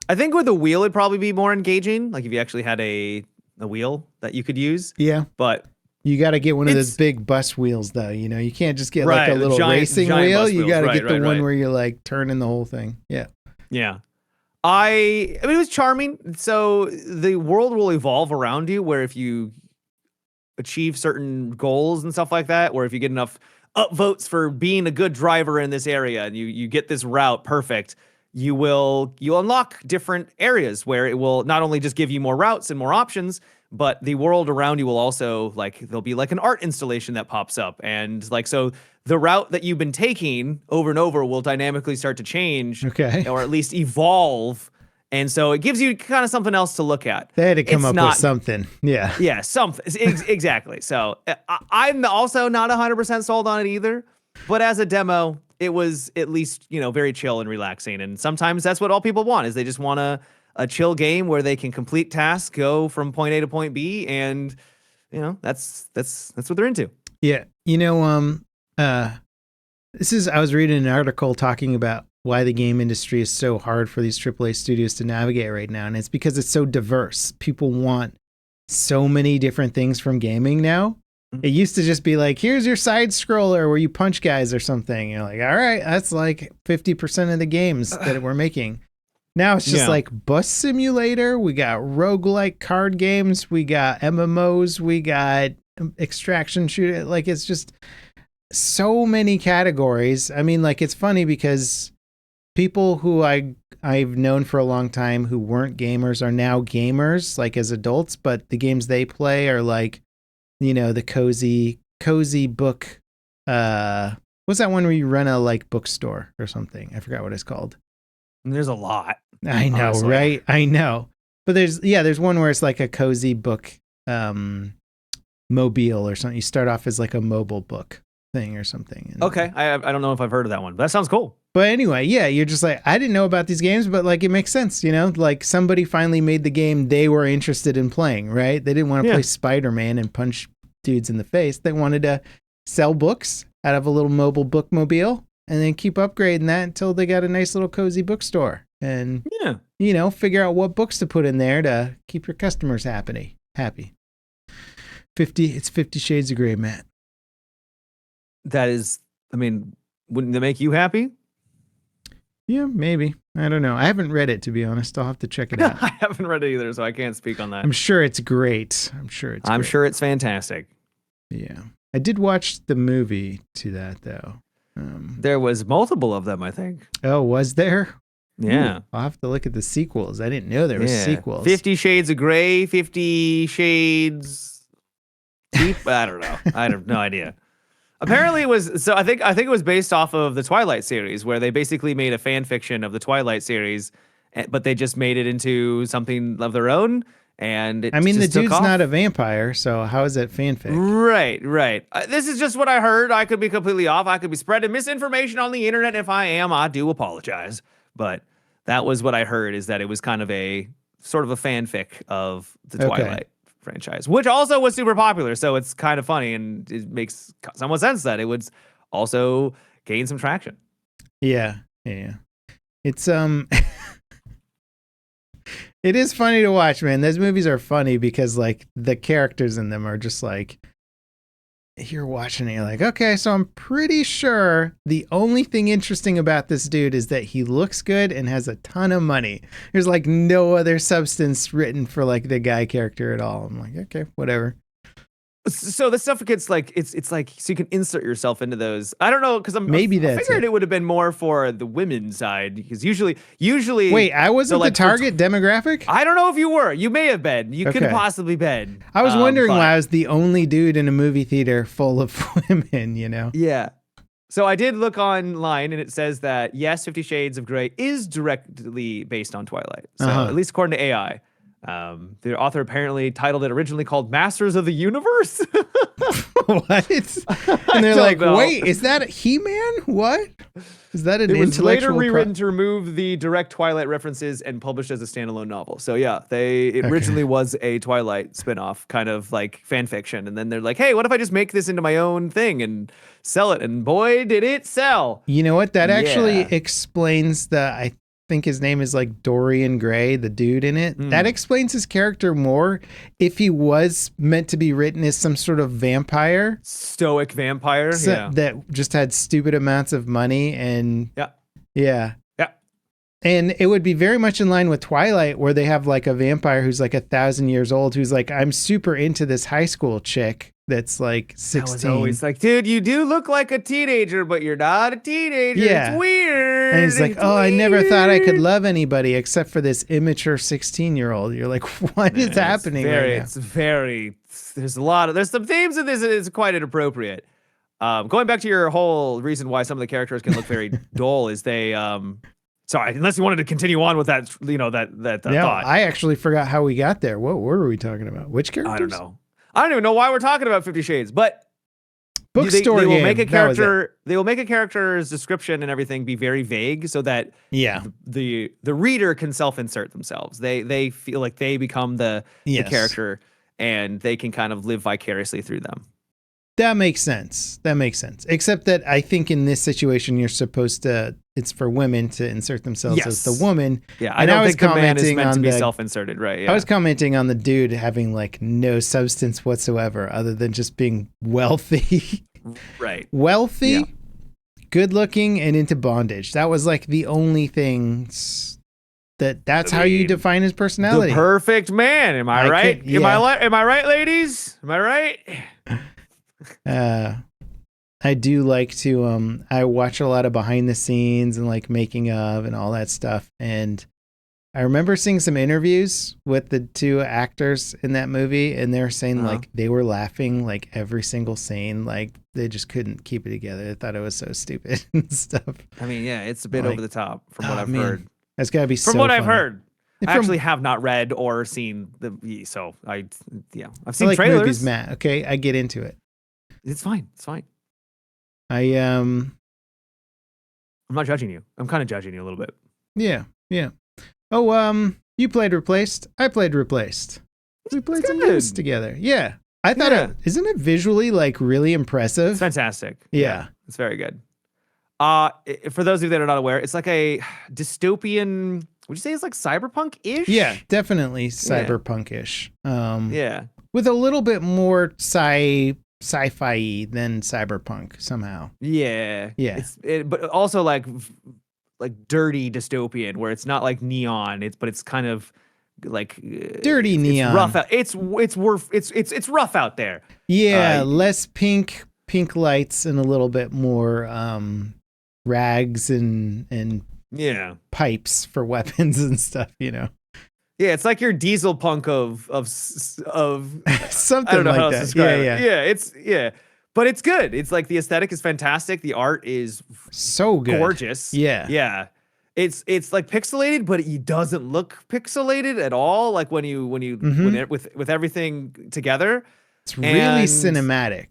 I think with the wheel it'd probably be more engaging, like if you actually had a wheel that you could use. Yeah. But You got to get one of those it's big bus wheels, though. You know, you can't just get like a right, the little giant racing wheel. bus You wheels. got to Right, get the right, one right. where you're like turning the whole thing. Yeah. Yeah. I mean, it was charming. So the world will evolve around you, where if you achieve certain goals and stuff like that, or if you get enough upvotes for being a good driver in this area and you get this route perfect, you'll unlock different areas where it will not only just give you more routes and more options, but the world around you will also, like, there'll be like an art installation that pops up, and like, so the route that you've been taking over and over will dynamically start to change, Okay. or at least evolve. And so it gives you kind of something else to look at. They had to come It's up not with something. Yeah. Yeah, something. Exactly. So I'm also not 100% sold on it either. But as a demo, it was at least, very chill and relaxing. And sometimes that's what all people want, is they just want a chill game where they can complete tasks, go from point A to point B, and that's what they're into. Yeah. I was reading an article talking about why the game industry is so hard for these AAA studios to navigate right now. And it's because it's so diverse. People want so many different things from gaming now. It used to just be like, here's your side scroller where you punch guys or something. You're like, all right, that's like 50% of the games that we're making. Now it's just like bus simulator. We got roguelike card games. We got MMOs. We got extraction shooter. Like, it's just so many categories. I mean, like, it's funny because people who I've known for a long time who weren't gamers are now gamers, like as adults, but the games they play are like, the cozy book. What's that one where you run a like bookstore or something? I forgot what it's called. And there's a lot. I know, honestly. right? I know. But there's one where it's like a cozy book mobile or something. You start off as like a mobile book thing or something. Okay, I don't know if I've heard of that one, but that sounds cool. But anyway, yeah, you're just like, I didn't know about these games, but like, it makes sense, like somebody finally made the game they were interested in playing, right? They didn't want to play Spider-Man and punch dudes in the face. They wanted to sell books out of a little mobile bookmobile and then keep upgrading that until they got a nice little cozy bookstore and, figure out what books to put in there to keep your customers happy. 50 Shades of Grey, Matt. That is, I mean, wouldn't that make you happy? Yeah, maybe. I don't know. I haven't read it, to be honest. I'll have to check it out. I haven't read it either, so I can't speak on that. I'm sure it's great. I'm sure it's fantastic. Yeah. I did watch the movie to that, though. There was multiple of them, I think. Oh, was there? Yeah. Ooh, I'll have to look at the sequels. I didn't know there were sequels. 50 Shades of Grey, 50 Shades Deep. I don't know. I have no idea. Apparently it was, so I think it was based off of the Twilight series, where they basically made a fan fiction of the Twilight series, but they just made it into something of their own. And the dude's not a vampire, so how is that fanfic? Right. This is just what I heard. I could be completely off. I could be spreading misinformation on the internet. If I am, I do apologize. But that was what I heard, is that it was kind of a sort of a fanfic of the Twilight franchise, which also was super popular. So it's kind of funny, and it makes somewhat sense that it would also gain some traction. Yeah. It's it is funny to watch, man. Those movies are funny because like the characters in them are just like, you're watching it, you're like, okay, so I'm pretty sure the only thing interesting about this dude is that he looks good and has a ton of money. There's like no other substance written for like the guy character at all. I'm like, okay, whatever. So the stuff gets like, it's like, so you can insert yourself into those. I don't know, because I figured it would have been more for the women's side, because usually. Wait, I wasn't the target demographic? I don't know if you were. You may have been. You could possibly possibly been. I was wondering why I was the only dude in a movie theater full of women, Yeah. So I did look online, and it says that yes, 50 Shades of Grey is directly based on Twilight. So at least according to AI. The author apparently titled it originally called Masters of the Universe. What? And they're like, wait, is that He-Man? What? Is that an It was later intellectual rewritten to remove the direct Twilight references and published as a standalone novel. So yeah, it Okay. originally was a Twilight spinoff, kind of like fan fiction, and then they're like, "Hey, what if I just make this into my own thing and sell it?" And boy, did it sell! You know what? That actually Yeah. explains I think his name is like Dorian Gray, the dude in it. That explains his character more. If he was meant to be written as some sort of vampire, Stoic vampire, that just had stupid amounts of money and yeah. And it would be very much in line with Twilight, where they have like a vampire who's like 1,000 years old, who's like, I'm super into this high school chick that's like 16. I was always like, dude, you do look like a teenager, but you're not a teenager. Yeah. It's weird. And he's like, It's I never thought I could weird." love anybody except for this immature 16-year-old. You're like, what is happening right now? It's very, there's some themes in this that is quite inappropriate. Going back to your whole reason why some of the characters can look very dull is they, sorry, unless you wanted to continue on with that, that thought. I actually forgot how we got there. What were we talking about? Which characters? I don't know. I don't even know why we're talking about 50 Shades, but Bookstore they will game. make a That was it. character. They will make a character's description and everything be very vague, so that the reader can self-insert themselves. They feel like they become the character, and they can kind of live vicariously through them. That makes sense. Except that I think in this situation, you're supposed to. It's for women to insert themselves as the woman. Yeah, I don't think the man is meant to be self-inserted, right? Yeah. I was commenting on the dude having like no substance whatsoever, other than just being wealthy. Right. Wealthy, good looking, and into bondage. That was like the only things that's how you define his personality. The perfect man. Am I right? Am I right, ladies? Am I right? I do like to I watch a lot of behind the scenes and like making of and all that stuff. And I remember seeing some interviews with the two actors in that movie, and they're saying like they were laughing like every single scene, like they just couldn't keep it together. They thought it was so stupid and stuff. I mean, yeah, it's a bit over the top from what I've heard. That's gotta be from so what funny. I've heard. I actually have not read or seen so I've seen like trailers. Movies, Matt. Okay, I get into it. It's fine. I'm not judging you. I'm kind of judging you a little bit. Yeah. Oh, you played Replaced. I played Replaced. We played some games together. Yeah. I thought isn't it visually like really impressive? It's fantastic. Yeah. It's very good. For those of you that are not aware, it's like a dystopian, would you say it's like cyberpunk-ish? Yeah, definitely cyberpunk-ish. Yeah. With a little bit more sci-fi than cyberpunk somehow. Yeah. Yeah. But also like dirty dystopian, where it's not like neon, but it's kind of like dirty neon. It's rough out. It's rough out there. Yeah, less pink lights and a little bit more rags and pipes for weapons and stuff, Yeah, it's like your diesel punk of something I don't know like how else to that. describe it. But it's good. It's like the aesthetic is fantastic. The art is so good, gorgeous. Yeah. It's like pixelated, but it doesn't look pixelated at all. Like when with everything together, it's really cinematic.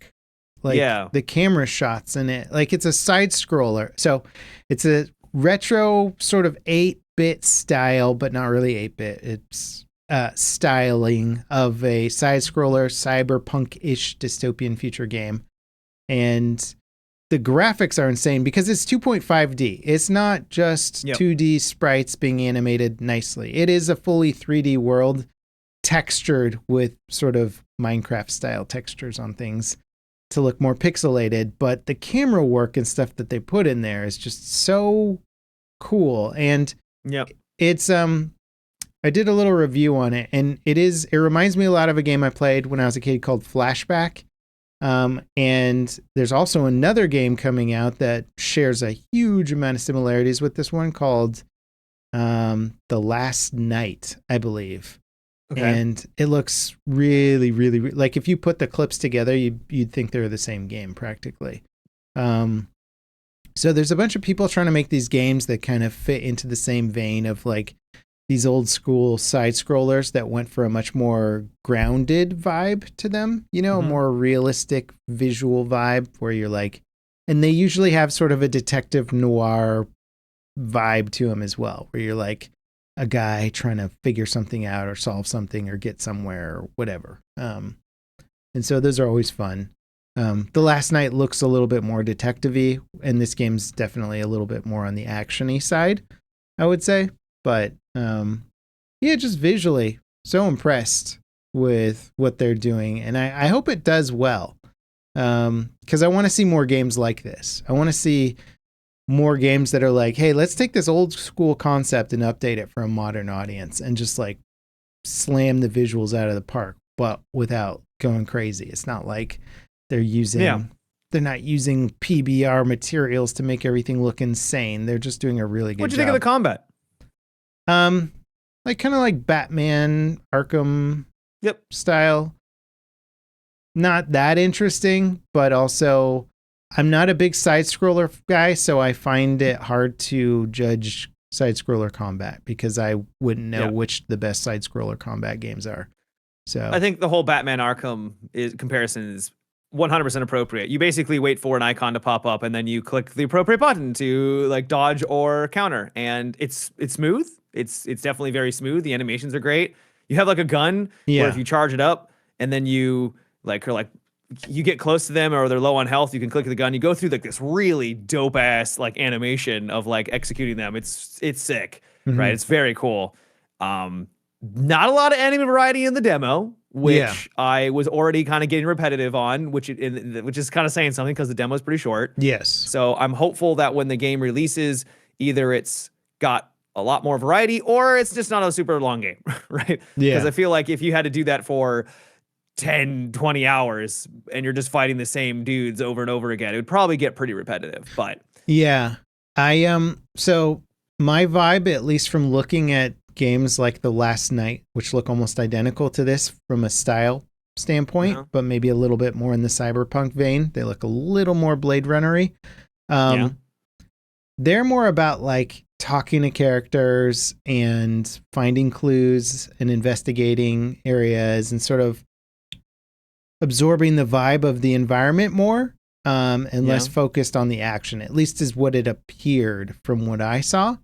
Like the camera shots in it, like it's a side scroller. So it's a retro sort of 8-bit style, but not really 8-bit. It's styling of a side scroller, cyberpunk-ish dystopian future game. And the graphics are insane because it's 2.5D. It's not just 2D sprites being animated nicely. It is a fully 3D world textured with sort of Minecraft style textures on things to look more pixelated, but the camera work and stuff that they put in there is just so cool. And it's I did a little review on it, and it reminds me a lot of a game I played when I was a kid called Flashback. And there's also another game coming out that shares a huge amount of similarities with this one called The Last Night, I believe. Okay. And it looks really, really, like if you put the clips together, you'd think they're the same game practically. So there's a bunch of people trying to make these games that kind of fit into the same vein of like these old school side scrollers that went for a much more grounded vibe to them, a more realistic visual vibe where you're like, And they usually have sort of a detective noir vibe to them as well, where you're like a guy trying to figure something out or solve something or get somewhere or whatever. And so those are always fun. The Last Night looks a little bit more detective-y, and this game's definitely a little bit more on the action-y side, I would say. But yeah, just visually, so impressed with what they're doing, and I hope it does well. Because I want to see more games like this. I want to see more games that are like, hey, let's take this old school concept and update it for a modern audience and just like slam the visuals out of the park, but without going crazy. It's not like they're not using PBR materials to make everything look insane. They're just doing a really good job. What'd you think of the combat? Like kind of like Batman Arkham style. Not that interesting, but also I'm not a big side scroller guy, so I find it hard to judge side scroller combat because I wouldn't know which the best side scroller combat games are. So I think the whole Batman Arkham comparison is 100% appropriate. You basically wait for an icon to pop up and then you click the appropriate button to like dodge or counter, and it's smooth. It's definitely very smooth. The animations are great. You have like a gun where if you charge it up and then you you get close to them or they're low on health, you can click the gun. You go through like this really dope ass like animation of like executing them. It's sick, right? It's very cool. Not a lot of enemy variety in the demo, which I was already kind of getting repetitive on, which is kind of saying something because the demo is pretty short. Yes. So I'm hopeful that when the game releases, either it's got a lot more variety or it's just not a super long game, right? Yeah. Because I feel like if you had to do that for 10, 20 hours and you're just fighting the same dudes over and over again, it would probably get pretty repetitive. But yeah, so my vibe, at least from looking at games like The Last Night, which look almost identical to this from a style standpoint, but maybe a little bit more in the cyberpunk vein. They look a little more Blade Runner-y. They're more about like talking to characters and finding clues and investigating areas and sort of absorbing the vibe of the environment more, and less focused on the action, at least is what it appeared from what I saw.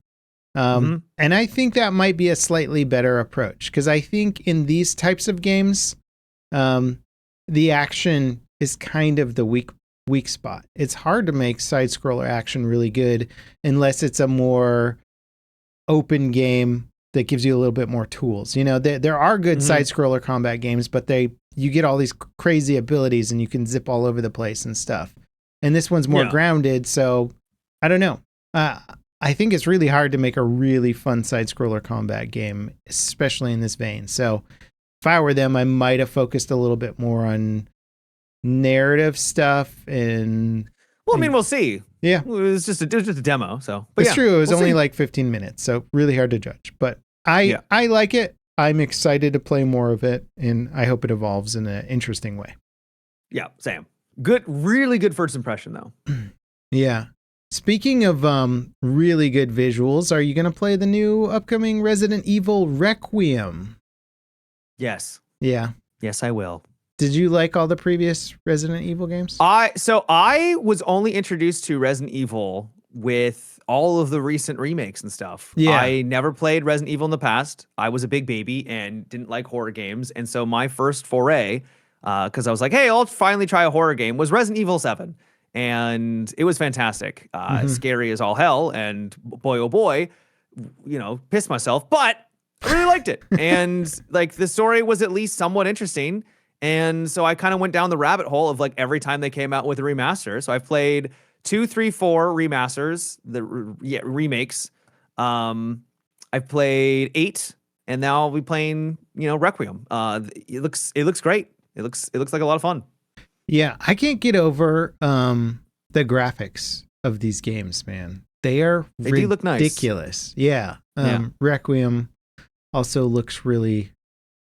And I think that might be a slightly better approach, because I think in these types of games, the action is kind of the weak spot. It's hard to make side scroller action really good unless it's a more open game that gives you a little bit more tools. You know, there are good side scroller combat games, but you get all these crazy abilities and you can zip all over the place and stuff. And this one's more grounded. So I don't know. I think it's really hard to make a really fun side scroller combat game, especially in this vein. So if I were them, I might have focused a little bit more on narrative stuff and. Well, I mean, we'll see. Yeah. It was just a demo. So but it's true. It was only like 15 minutes. So really hard to judge, but I like it. I'm excited to play more of it, and I hope it evolves in an interesting way. Yeah, Sam. Good, really good first impression, though. Yeah. Speaking of really good visuals, are you going to play the new upcoming Resident Evil Requiem? Yes. Yeah. Yes, I will. Did you like all the previous Resident Evil games? I was only introduced to Resident Evil with all of the recent remakes and stuff. Yeah. I never played Resident Evil in the past. I was a big baby and didn't like horror games. And so my first foray, because I was like, hey, I'll finally try a horror game, was Resident Evil 7. And it was fantastic. Scary as all hell. And boy, oh boy, pissed myself. But I really liked it. And like the story was at least somewhat interesting. And so I kind of went down the rabbit hole of like every time they came out with a remaster. So I've played 2, 3, 4 remasters, remakes. I've played 8, and now I'll be playing, Requiem. It looks great. It looks like a lot of fun. Yeah, I can't get over the graphics of these games, man. They are do look nice. Ridiculous. Yeah. Requiem also looks really,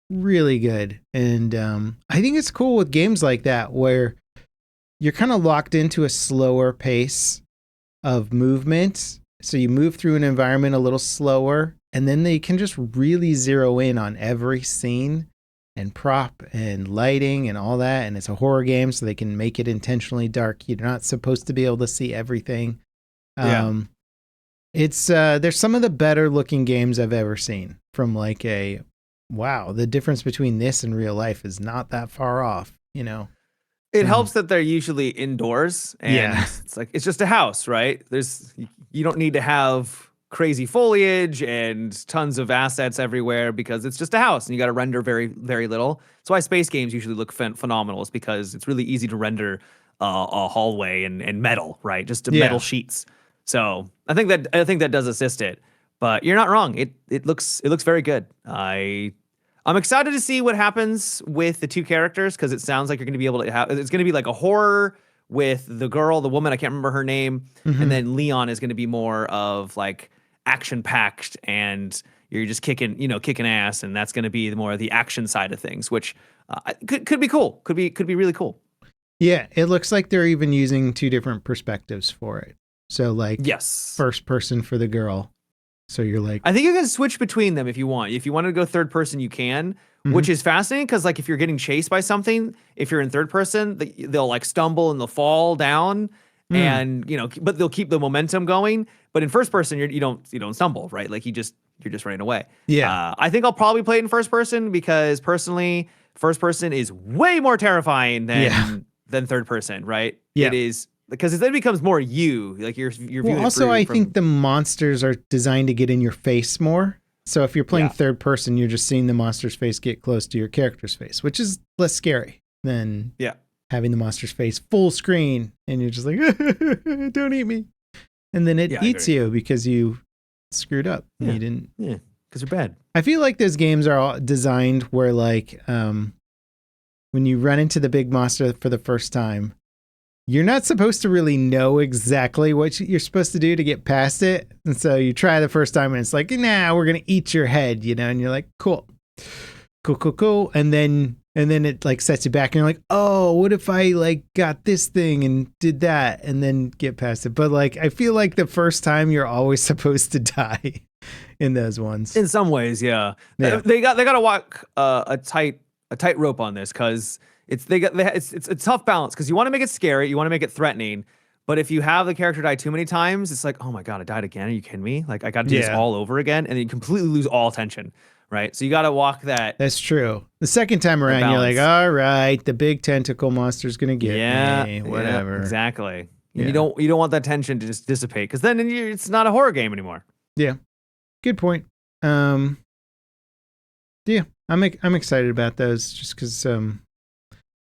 really good. And I think it's cool with games like that where you're kind of locked into a slower pace of movement. So you move through an environment a little slower, and then they can just really zero in on every scene and prop and lighting and all that, and it's a horror game, so they can make it intentionally dark. You're not supposed to be able to see everything. Yeah. It's there's some of the better looking games I've ever seen. From like wow, the difference between this and real life is not that far off, you know. It helps that they're usually indoors, and it's like it's just a house, right? You don't need to have crazy foliage and tons of assets everywhere because it's just a house and you got to render very, very little. That's why space games usually look phenomenal, is because it's really easy to render a hallway and metal, right? Just metal sheets. So I think that does assist it. But you're not wrong. It looks very good. I'm excited to see what happens with the two characters, because it sounds like you're going to be able to have. It's going to be like a horror with the woman. I can't remember her name, and then Leon is going to be more of like action packed, and you're just kicking ass, and that's going to be more of the action side of things, which could be cool. Could be really cool. Yeah, it looks like they're even using two different perspectives for it. So like, yes, first person for the girl. So you're like, I think you can switch between them if you want. If you want to go third person, you can, which is fascinating, because like if you're getting chased by something, if you're in third person, they'll like stumble and they'll fall down, and but they'll keep the momentum going. But in first person, you don't stumble, right? Like you're just running away. Yeah. I think I'll probably play it in first person, because personally, first person is way more terrifying than third person, right? Yeah. It is. Because it then becomes more you, like you're viewing it. Also, I think the monsters are designed to get in your face more. So if you're playing third person, you're just seeing the monster's face get close to your character's face, which is less scary than having the monster's face full screen, and you're just like, don't eat me. And then it eats you because you screwed up. Yeah. You didn't. Yeah, because you're bad. I feel like those games are all designed where like when you run into the big monster for the first time, you're not supposed to really know exactly what you're supposed to do to get past it. And so you try the first time and it's like, nah, we're going to eat your head, and you're like, cool. And then it like sets you back and you're like, oh, what if I like got this thing and did that and then get past it? But like, I feel like the first time you're always supposed to die in those ones. In some ways, yeah. They got to walk a tight rope on this, because it's a tough balance, because you want to make it scary, you want to make it threatening, but if you have the character die too many times, it's like, oh my god, I died again. Are you kidding me? Like I got to do this all over again, and then you completely lose all tension, right? So you got to walk that. That's true. The second time around, you're like, all right, the big tentacle monster's gonna get me, whatever. Yeah, exactly. Yeah. You don't want that tension to just dissipate, because then it's not a horror game anymore. Yeah, good point. Yeah, I'm excited about those, just because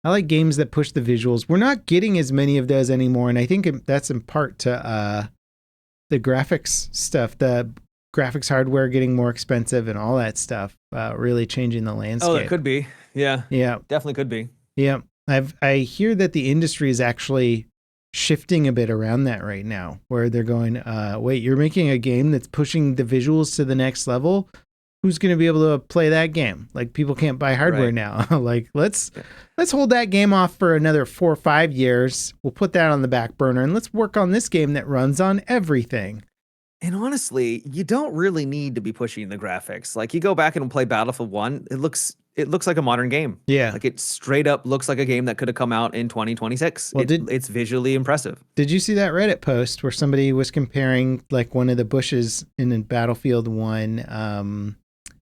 I like games that push the visuals. We're not getting as many of those anymore, and I think that's in part to the graphics stuff, the graphics hardware getting more expensive and all that stuff, really changing the landscape. Oh, it could be. Yeah. Yeah. Definitely could be. Yeah. I hear that the industry is actually shifting a bit around that right now, where they're going, wait, you're making a game that's pushing the visuals to the next level? Who's going to be able to play that game? Like, people can't buy hardware now. Like, let's hold that game off for another 4 or 5 years. We'll put that on the back burner, and let's work on this game that runs on everything. And honestly, you don't really need to be pushing the graphics. Like, you go back and play Battlefield 1, it looks like a modern game. Yeah. Like, it straight up looks like a game that could have come out in 2026. Well, it's visually impressive. Did you see that Reddit post where somebody was comparing like one of the bushes in Battlefield 1,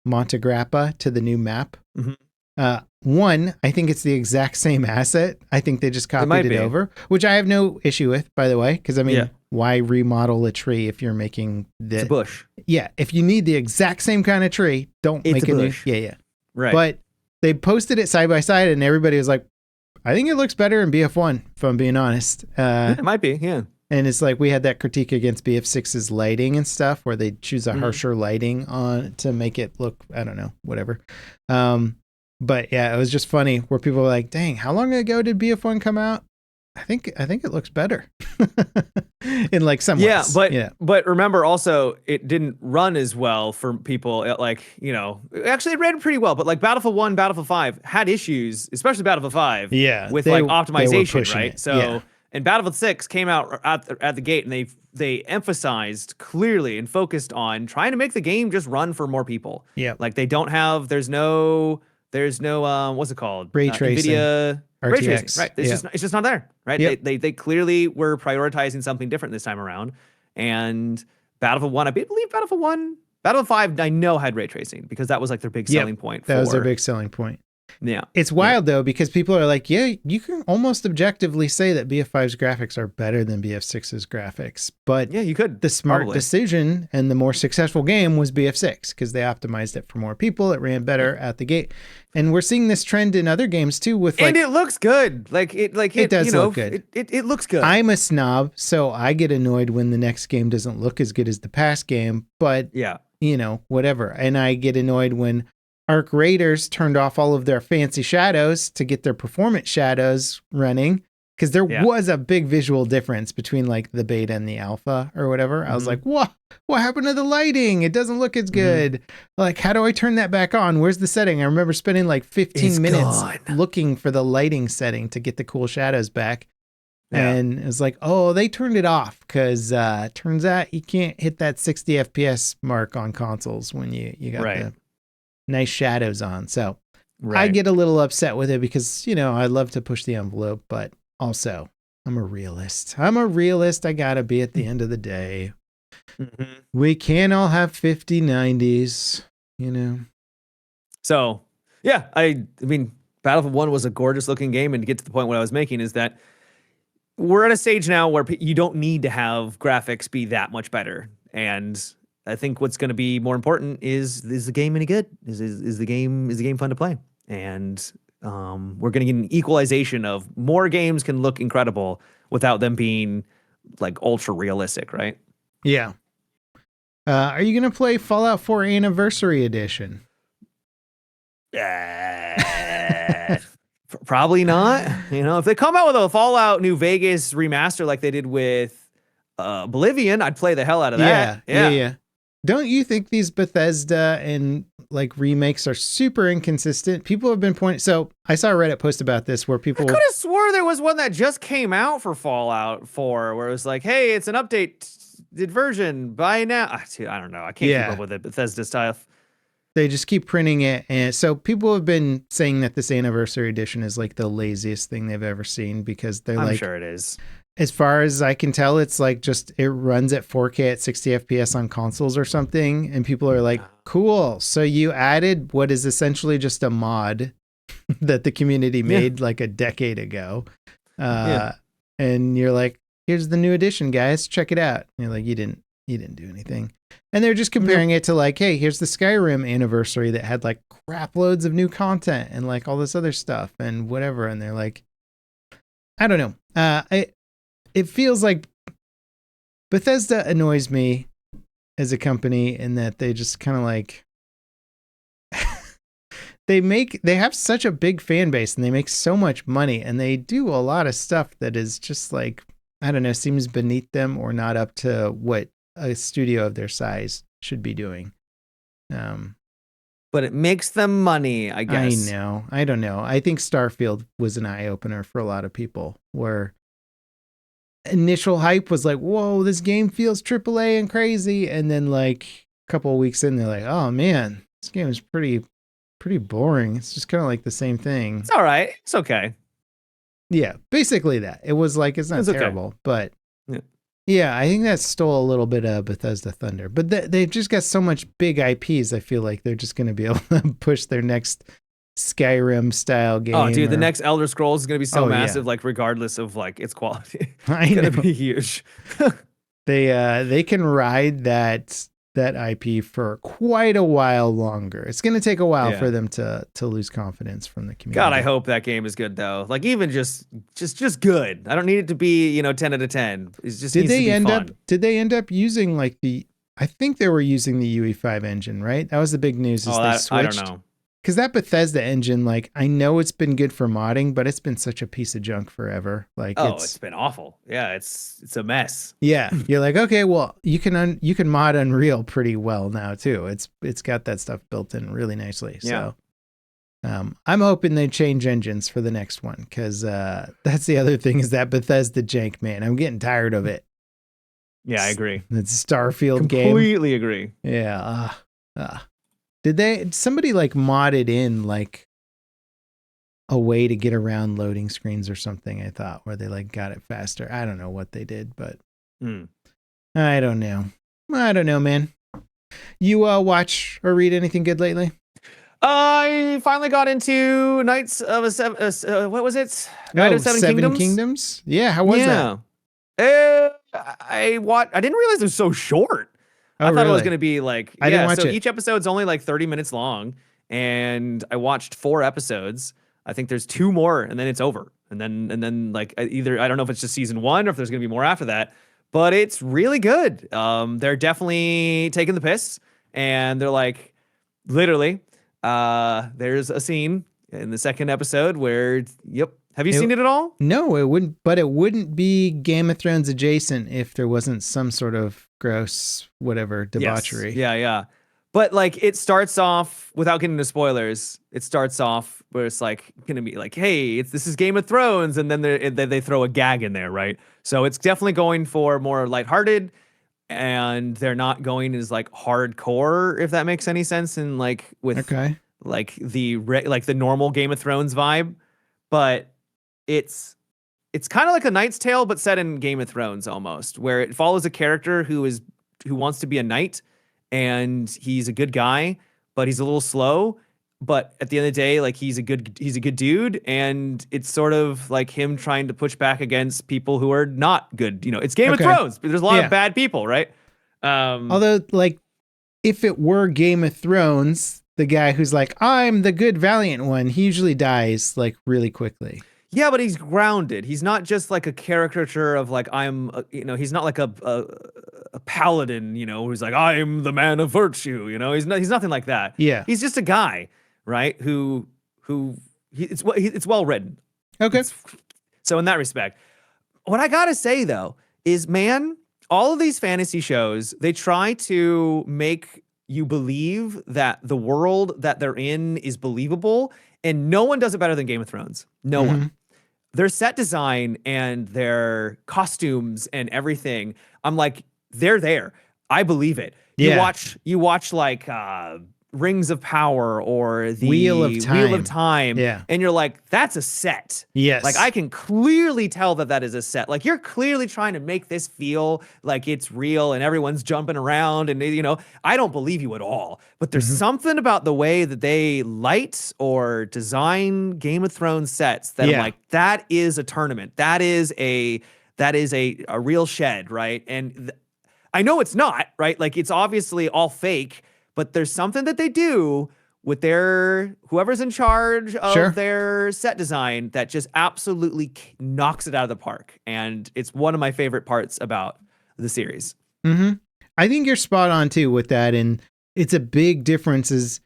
Montegrappa, to the new map? One, I think it's the exact same asset. I think they just copied it over, which I have no issue with, by the way, because I mean, why remodel a tree if you're making it's a bush? Yeah, if you need the exact same kind of tree, don't make a bush. Yeah, right. But they posted it side by side, and everybody was like, "I think it looks better in BF1." If I'm being honest, it might be, yeah. And it's like we had that critique against BF6's lighting and stuff, where they choose a harsher lighting on to make it look, I don't know, whatever. But yeah, it was just funny where people were like, "Dang, how long ago did BF1 come out?" I think it looks better in like some ways. But remember also, it didn't run as well for people. Actually it ran pretty well, but like Battlefield 1, Battlefield 5 had issues, especially Battlefield 5. Yeah, with like optimization, right? It. So. And Battlefield 6 came out at the gate, and they emphasized clearly and focused on trying to make the game just run for more people. Yeah. Like there's no There's no what's it called? Ray tracing. NVIDIA ray tracing. RTX. Right. It's just not there. Right. Yep. They clearly were prioritizing something different this time around. And Battlefield 1, I believe Battlefield 1, Battlefield 5, I know had ray tracing because that was like their big selling point. That was their big selling point. Yeah. It's wild though, because people are like, yeah, you can almost objectively say that BF5's graphics are better than BF6's graphics. But yeah, you could. The smart probably. decision and the more successful game was BF6 because they optimized it for more people. It ran better at the gate. And we're seeing this trend in other games too with and it looks good. It does look good. It looks good. I'm a snob, so I get annoyed when the next game doesn't look as good as the past game, but yeah, whatever. And I get annoyed when Arc Raiders turned off all of their fancy shadows to get their performance shadows running, because there was a big visual difference between like the beta and the alpha or whatever. I was like, what happened to the lighting? It doesn't look as good. Like, how do I turn that back on? Where's the setting? I remember spending like 15 minutes looking for the lighting setting to get the cool shadows back. Yeah. And it was like, oh, they turned it off because turns out you can't hit that 60 FPS mark on consoles when you got the nice shadows on. So I get a little upset with it because, I love to push the envelope, but also I'm a realist. I gotta be at the end of the day. We can't all have 5090s, So yeah, I mean, Battlefield 1 was a gorgeous looking game, and to get to the point what I was making is that we're at a stage now where you don't need to have graphics be that much better. And I think what's going to be more important is the game any good? Is the game fun to play? And we're going to get an equalization of more games can look incredible without them being like ultra realistic, right? Yeah. Are you going to play Fallout 4 Anniversary Edition? Probably not. If they come out with a Fallout New Vegas remaster like they did with Oblivion, I'd play the hell out of that. Yeah. Don't you think these Bethesda and like remakes are super inconsistent? People have been pointing. So I saw a Reddit post about this where people I could have swore there was one that just came out for Fallout 4 where it was like, hey, it's an updated version. Buy now. I don't know. I can't keep up with it. Bethesda stuff. They just keep printing it. And so people have been saying that this Anniversary Edition is like the laziest thing they've ever seen because I'm sure it is. As far as I can tell, it's like just it runs at 4K at 60 FPS on consoles or something. And people are like, cool. So you added what is essentially just a mod that the community made like a decade ago. And you're like, here's the new edition, guys. Check it out. And you're like, you didn't do anything. And they're just comparing it to like, hey, here's the Skyrim Anniversary that had like crap loads of new content and like all this other stuff and whatever. And they're like, I don't know. It feels like Bethesda annoys me as a company in that they just kind of like they have such a big fan base and they make so much money and they do a lot of stuff that is just like, I don't know, seems beneath them or not up to what a studio of their size should be doing. But it makes them money, I guess. I know. I don't know. I think Starfield was an eye opener for a lot of people where initial hype was like, whoa, this game feels AAA and crazy. And then like a couple of weeks in, they're like, oh man, this game is pretty boring. It's just kind of like the same thing. It's all right. It's okay. Yeah, basically that. It was like, it's not terrible, but yeah, I think that stole a little bit of Bethesda thunder. But they've just got so much big IPs. I feel like they're just going to be able to push their next Skyrim style game. Oh, dude, the next Elder Scrolls is going to be so massive, like regardless of like its quality. It's going to be huge. They can ride that IP for quite a while longer. It's going to take a while for them to lose confidence from the community. God, I hope that game is good though. Like even just good. I don't need it to be, 10 out of 10. It's just Did they end up using like I think they were using the UE5 engine, right? That was the big news is they switched. I don't know. Because that Bethesda engine, like, I know it's been good for modding, but it's been such a piece of junk forever. Like, it's been awful. Yeah, it's a mess. Yeah, you're like, okay, well, you can mod Unreal pretty well now too. It's got that stuff built in really nicely. So, I'm hoping they change engines for the next one because that's the other thing is that Bethesda jank, man. I'm getting tired of it. Yeah, I agree. It's Starfield game. Completely agree. Yeah. Did somebody like modded in like a way to get around loading screens or something. I thought where they like got it faster. I don't know what they did, but I don't know. I don't know, man. You watch or read anything good lately? I finally got into Knights of a Seven. What was it? Knight of Seven Seven Kingdoms. Kingdoms. Yeah, how was that? I didn't realize it was so short. Oh, I thought it was really? going to be like, I didn't watch so it. each episode's only like 30 minutes long, and I watched 4 episodes. I think there's 2 more, and then it's over. And then like either I don't know if it's just season 1 or if there's going to be more after that, but it's really good. They're definitely taking the piss, and they're like, literally, there's a scene in the second episode where, yep. Have you seen it at all? No, it wouldn't. But it wouldn't be Game of Thrones adjacent if there wasn't some sort of gross whatever debauchery. Yes. Yeah. But like it starts off without getting into spoilers. It starts off where it's like gonna be like, hey, this is Game of Thrones, and then they throw a gag in there, right? So it's definitely going for more lighthearted, and they're not going as like hardcore, if that makes any sense. And like with like the normal Game of Thrones vibe, but it's kind of like a Knight's Tale, but set in Game of Thrones almost, where it follows a character who wants to be a knight, and he's a good guy, but he's a little slow. But at the end of the day, like he's a good dude, and it's sort of like him trying to push back against people who are not good. You know, it's Game of Thrones, but there's a lot of bad people, right? Although, like, if it were Game of Thrones, the guy who's like, I'm the good valiant one, he usually dies like really quickly. Yeah, but he's grounded. He's not just like a caricature of like he's not like a paladin, who's like I'm the man of virtue. He's nothing like that. Yeah, he's just a guy, right? It's well written. Okay. So in that respect, what I gotta say though is, man, all of these fantasy shows, they try to make you believe that the world that they're in is believable, and no one does it better than Game of Thrones. No one. Their set design and their costumes and everything, I'm like, they're there. I believe it. Yeah. You watch like Rings of Power or the Wheel of Time. Yeah. And you're like, that's a set. Yes. Like I can clearly tell that is a set. Like you're clearly trying to make this feel like it's real and everyone's jumping around and I don't believe you at all. But there's something about the way that they light or design Game of Thrones sets that I'm like, that is a tournament. That is a real shed, right? And I know it's not, right? Like it's obviously all fake. But there's something that they do with whoever's in charge of their set design that just absolutely knocks it out of the park. And it's one of my favorite parts about the series. I think you're spot on too with that. And it's a big difference is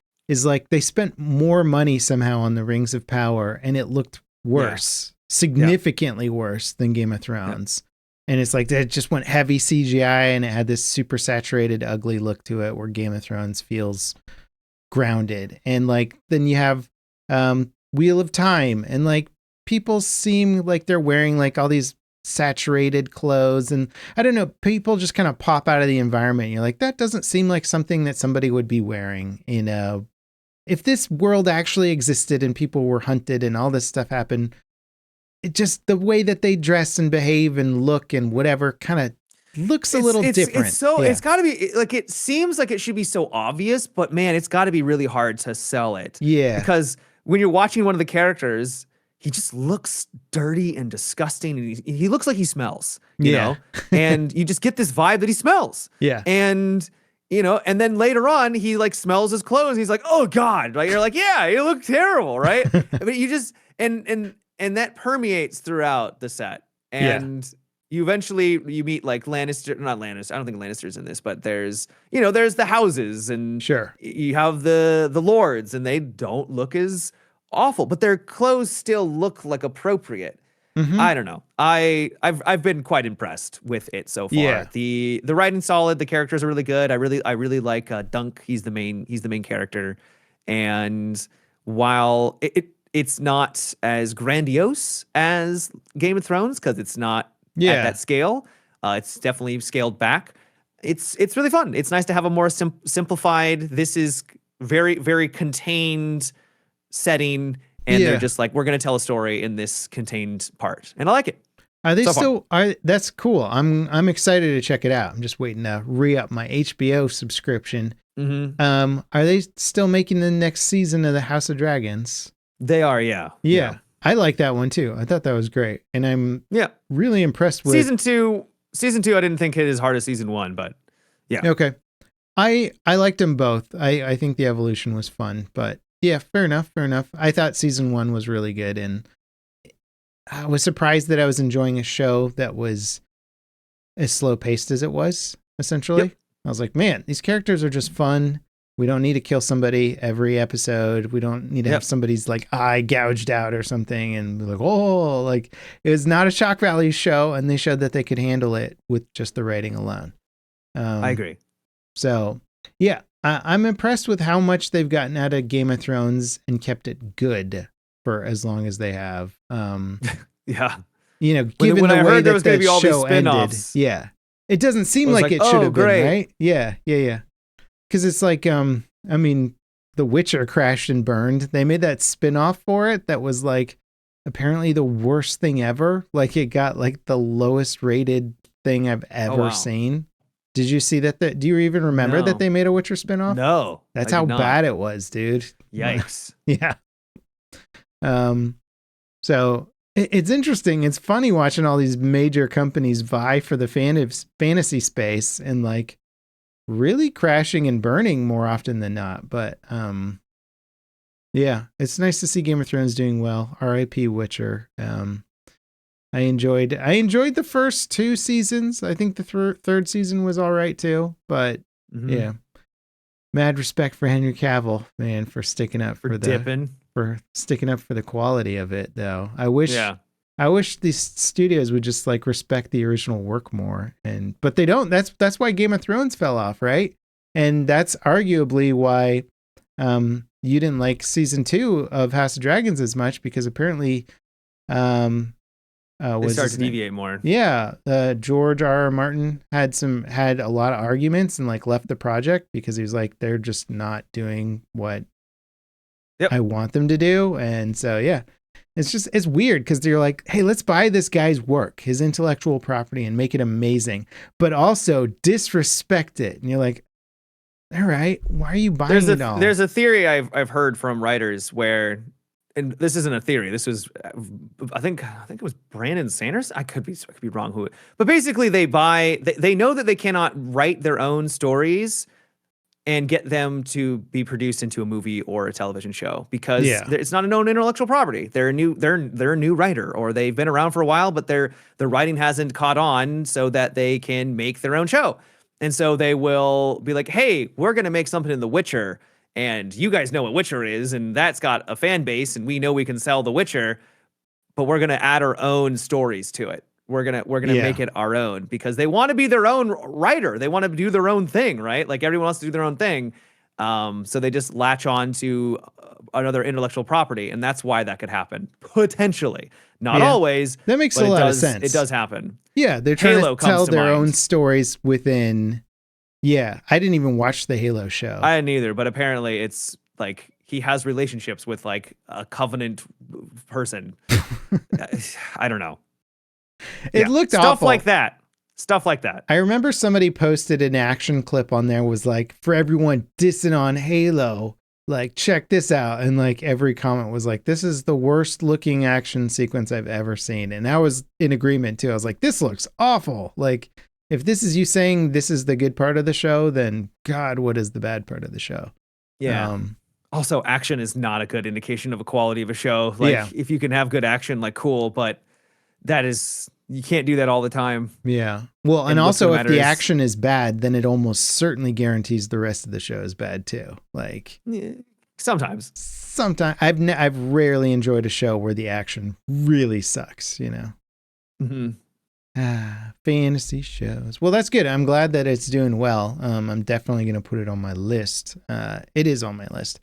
like they spent more money somehow on the Rings of Power and it looked worse, significantly worse than Game of Thrones. And it's like they just went heavy CGI and it had this super saturated, ugly look to it where Game of Thrones feels grounded. And like then you have Wheel of Time and like people seem like they're wearing like all these saturated clothes. And I don't know, people just kind of pop out of the environment. You're like, that doesn't seem like something that somebody would be wearing if this world actually existed and people were hunted and all this stuff happened. It just the way that they dress and behave and look and whatever kind of looks a little different. It's got to be like, it seems like it should be so obvious, but man, it's got to be really hard to sell it. Yeah. Because when you're watching one of the characters, he just looks dirty and disgusting. And he looks like he smells, you know, and you just get this vibe that he smells. Yeah. And, and then later on, he like smells his clothes. And he's like, oh God. Right. You're like, yeah, you look terrible. Right. But you just, and that permeates throughout the set. And you meet like Lannister, not Lannister. I don't think Lannister's in this, but there's the houses and you have the lords and they don't look as awful, but their clothes still look like appropriate. I don't know. I've been quite impressed with it so far. Yeah. The writing's solid. The characters are really good. I really like Dunk. He's the main character. And while it's not as grandiose as Game of Thrones because it's not at that scale. It's definitely scaled back. It's really fun. It's nice to have a more simplified. This is very, very contained setting, and they're Yeah. just like, we're going to tell a story in this contained part, and I like it. Are they So far. still? That's cool. I'm excited to check it out. I'm just waiting to re-up my HBO subscription. Are they still making the next season of the House of Dragons? They are, yeah. Yeah. I like that one too. I thought that was great, and I'm really impressed with season two. Season 2, I didn't think hit as hard as season 1, but yeah. Okay. I liked them both. I think the evolution was fun, but yeah, fair enough. I thought season 1 was really good, and I was surprised that I was enjoying a show that was as slow paced as it was, essentially. Yep. I was like, man, these characters are just fun. We don't need to kill somebody every episode. We don't need to have somebody's like eye gouged out or something and be like, oh, like it was not a shock value show, and they showed that they could handle it with just the writing alone. I agree. So yeah, I'm impressed with how much they've gotten out of Game of Thrones and kept it good for as long as they have. Yeah. You know, given when the I way heard there was that going to be all these show ended, spin-offs. yeah, it doesn't seem like it should have been, right? Yeah. Because it's like, I mean, The Witcher crashed and burned. They made that spin-off for it that was like apparently the worst thing ever. Like it got like the lowest rated thing I've ever seen. Did you see that? Do you even remember that they made a Witcher spin-off? No. That's how bad it was, dude. Yikes. Yeah. So it's interesting. It's funny watching all these major companies vie for the fantasy space and like really crashing and burning more often than not. But yeah, it's nice to see Game of Thrones doing well. R.I.P. Witcher. I enjoyed the first 2 seasons. I think the third season was all right too. But yeah, mad respect for Henry Cavill, man, for sticking up for sticking up for the quality of it. Though I wish these studios would just like respect the original work more, but they don't. That's why Game of Thrones fell off, right? And that's arguably why you didn't like season 2 of House of Dragons as much, because apparently they start to deviate more. Yeah, George R.R. Martin had a lot of arguments and like left the project because he was like, they're just not doing what I want them to do. And so yeah, it's weird because they're like, hey, let's buy this guy's work, his intellectual property, and make it amazing, but also disrespect it. And you're like, all right, why are you buying it all? There's a theory I've heard from writers where, and this isn't a theory. This was, I think it was Brandon Sanders. I could be wrong. But basically, they know that they cannot write their own stories and get them to be produced into a movie or a television show because it's not a known intellectual property. They're a new writer, or they've been around for a while, but their writing hasn't caught on so that they can make their own show. And so they will be like, hey, we're going to make something in The Witcher, and you guys know what Witcher is, and that's got a fan base, and we know we can sell The Witcher, but we're going to add our own stories to it. We're gonna make it our own, because they want to be their own writer. They want to do their own thing, right? Like everyone wants to do their own thing. So they just latch on to another intellectual property, and that's why that could happen potentially. Not always. That makes a lot of sense. It does happen. Yeah, they're trying to tell their own stories within. Yeah, I didn't even watch the Halo show. I didn't either, but apparently it's like he has relationships with like a Covenant person. I don't know. It looked stuff awful. Stuff like that. I remember somebody posted an action clip on there, was like, for everyone dissing on Halo, like, check this out. And like every comment was like, this is the worst looking action sequence I've ever seen. And I was in agreement too. I was like, this looks awful. Like, if this is you saying this is the good part of the show, then God, what is the bad part of the show? Yeah. Also, action is not a good indication of a quality of a show. Like, if you can have good action, like, cool, but you can't do that all the time. Yeah. Well, and also if the action is bad, then it almost certainly guarantees the rest of the show is bad too. Like, sometimes I've rarely enjoyed a show where the action really sucks, you know? Mm-hmm. Fantasy shows. Well, that's good. I'm glad that it's doing well. I'm definitely going to put it on my list. It is on my list.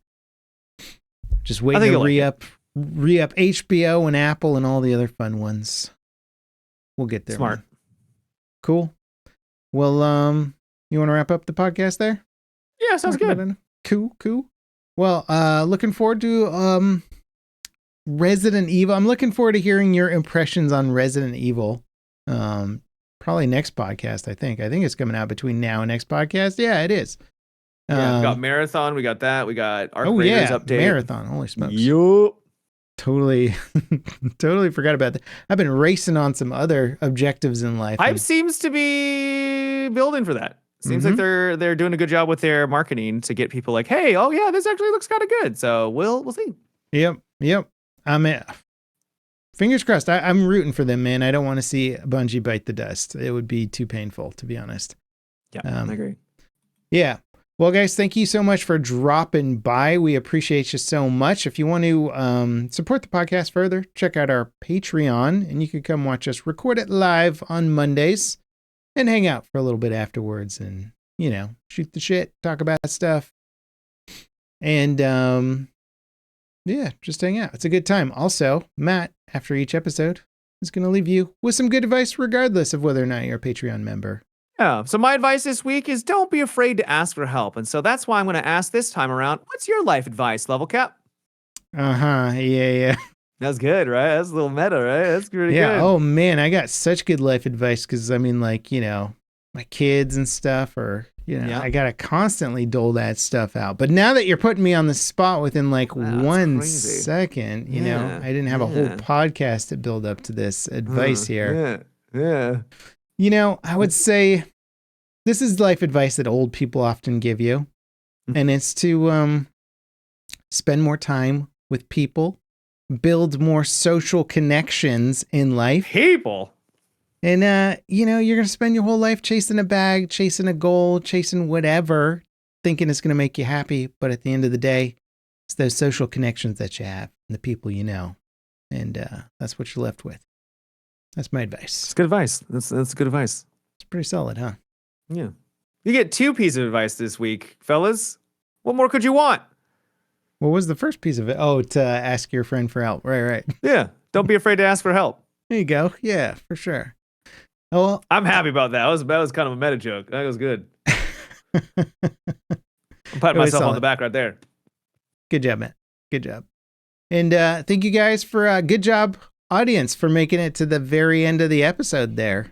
Just waiting to re-up HBO and Apple and all the other fun ones. We'll get there. Smart. Man. Cool. Well, you want to wrap up the podcast there? Yeah, sounds good. Cool. Well, looking forward to Resident Evil. I'm looking forward to hearing your impressions on Resident Evil. Probably next podcast, I think. I think it's coming out between now and next podcast. Yeah, it is. Yeah, we got Marathon. We got that. We got Arc Raiders update. Marathon. Holy smokes. Yup. Totally forgot about that. I've been racing on some other objectives in life. Hype seems to be building for that. Seems like they're doing a good job with their marketing to get people like, hey, oh yeah, this actually looks kind of good. So we'll see. Yep. Fingers crossed. I'm rooting for them, man. I don't want to see Bungie bite the dust. It would be too painful, to be honest. Yeah, I agree. Yeah. Well, guys, thank you so much for dropping by. We appreciate you so much. If you want to support the podcast further, check out our Patreon, and you can come watch us record it live on Mondays and hang out for a little bit afterwards and, shoot the shit, talk about stuff. And, just hang out. It's a good time. Also, Matt, after each episode, is going to leave you with some good advice regardless of whether or not you're a Patreon member. Yeah. So my advice this week is don't be afraid to ask for help. And so that's why I'm going to ask this time around, what's your life advice, Level Cap? Yeah. That's good, right? That's a little meta, right? That's pretty good. Yeah. Oh, man, I got such good life advice because, my kids and stuff are, I got to constantly dole that stuff out. But now that you're putting me on the spot within 1 second, I didn't have a whole podcast to build up to this advice here. Yeah. I would say this is life advice that old people often give you. And it's to spend more time with people, build more social connections in life. People. And, you're going to spend your whole life chasing a bag, chasing a goal, chasing whatever, thinking it's going to make you happy. But at the end of the day, it's those social connections that you have and the people you know. And that's what you're left with. That's my advice. It's good advice. That's good advice. It's pretty solid, huh? Yeah. You get 2 pieces of advice this week, fellas. What more could you want? What was the first piece of it? Oh, to ask your friend for help. Right. Yeah. Don't be afraid to ask for help. There you go. Yeah, for sure. Oh, well, I'm happy about that. That was kind of a meta joke. That was good. I'm patting myself on the back right there. Good job, man. Good job. And thank you guys for good job, audience, for making it to the very end of the episode there.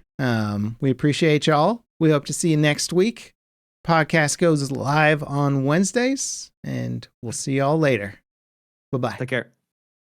We appreciate y'all. We hope to see you next week. Podcast goes live on Wednesdays, and we'll see y'all later. Bye-bye. Take care.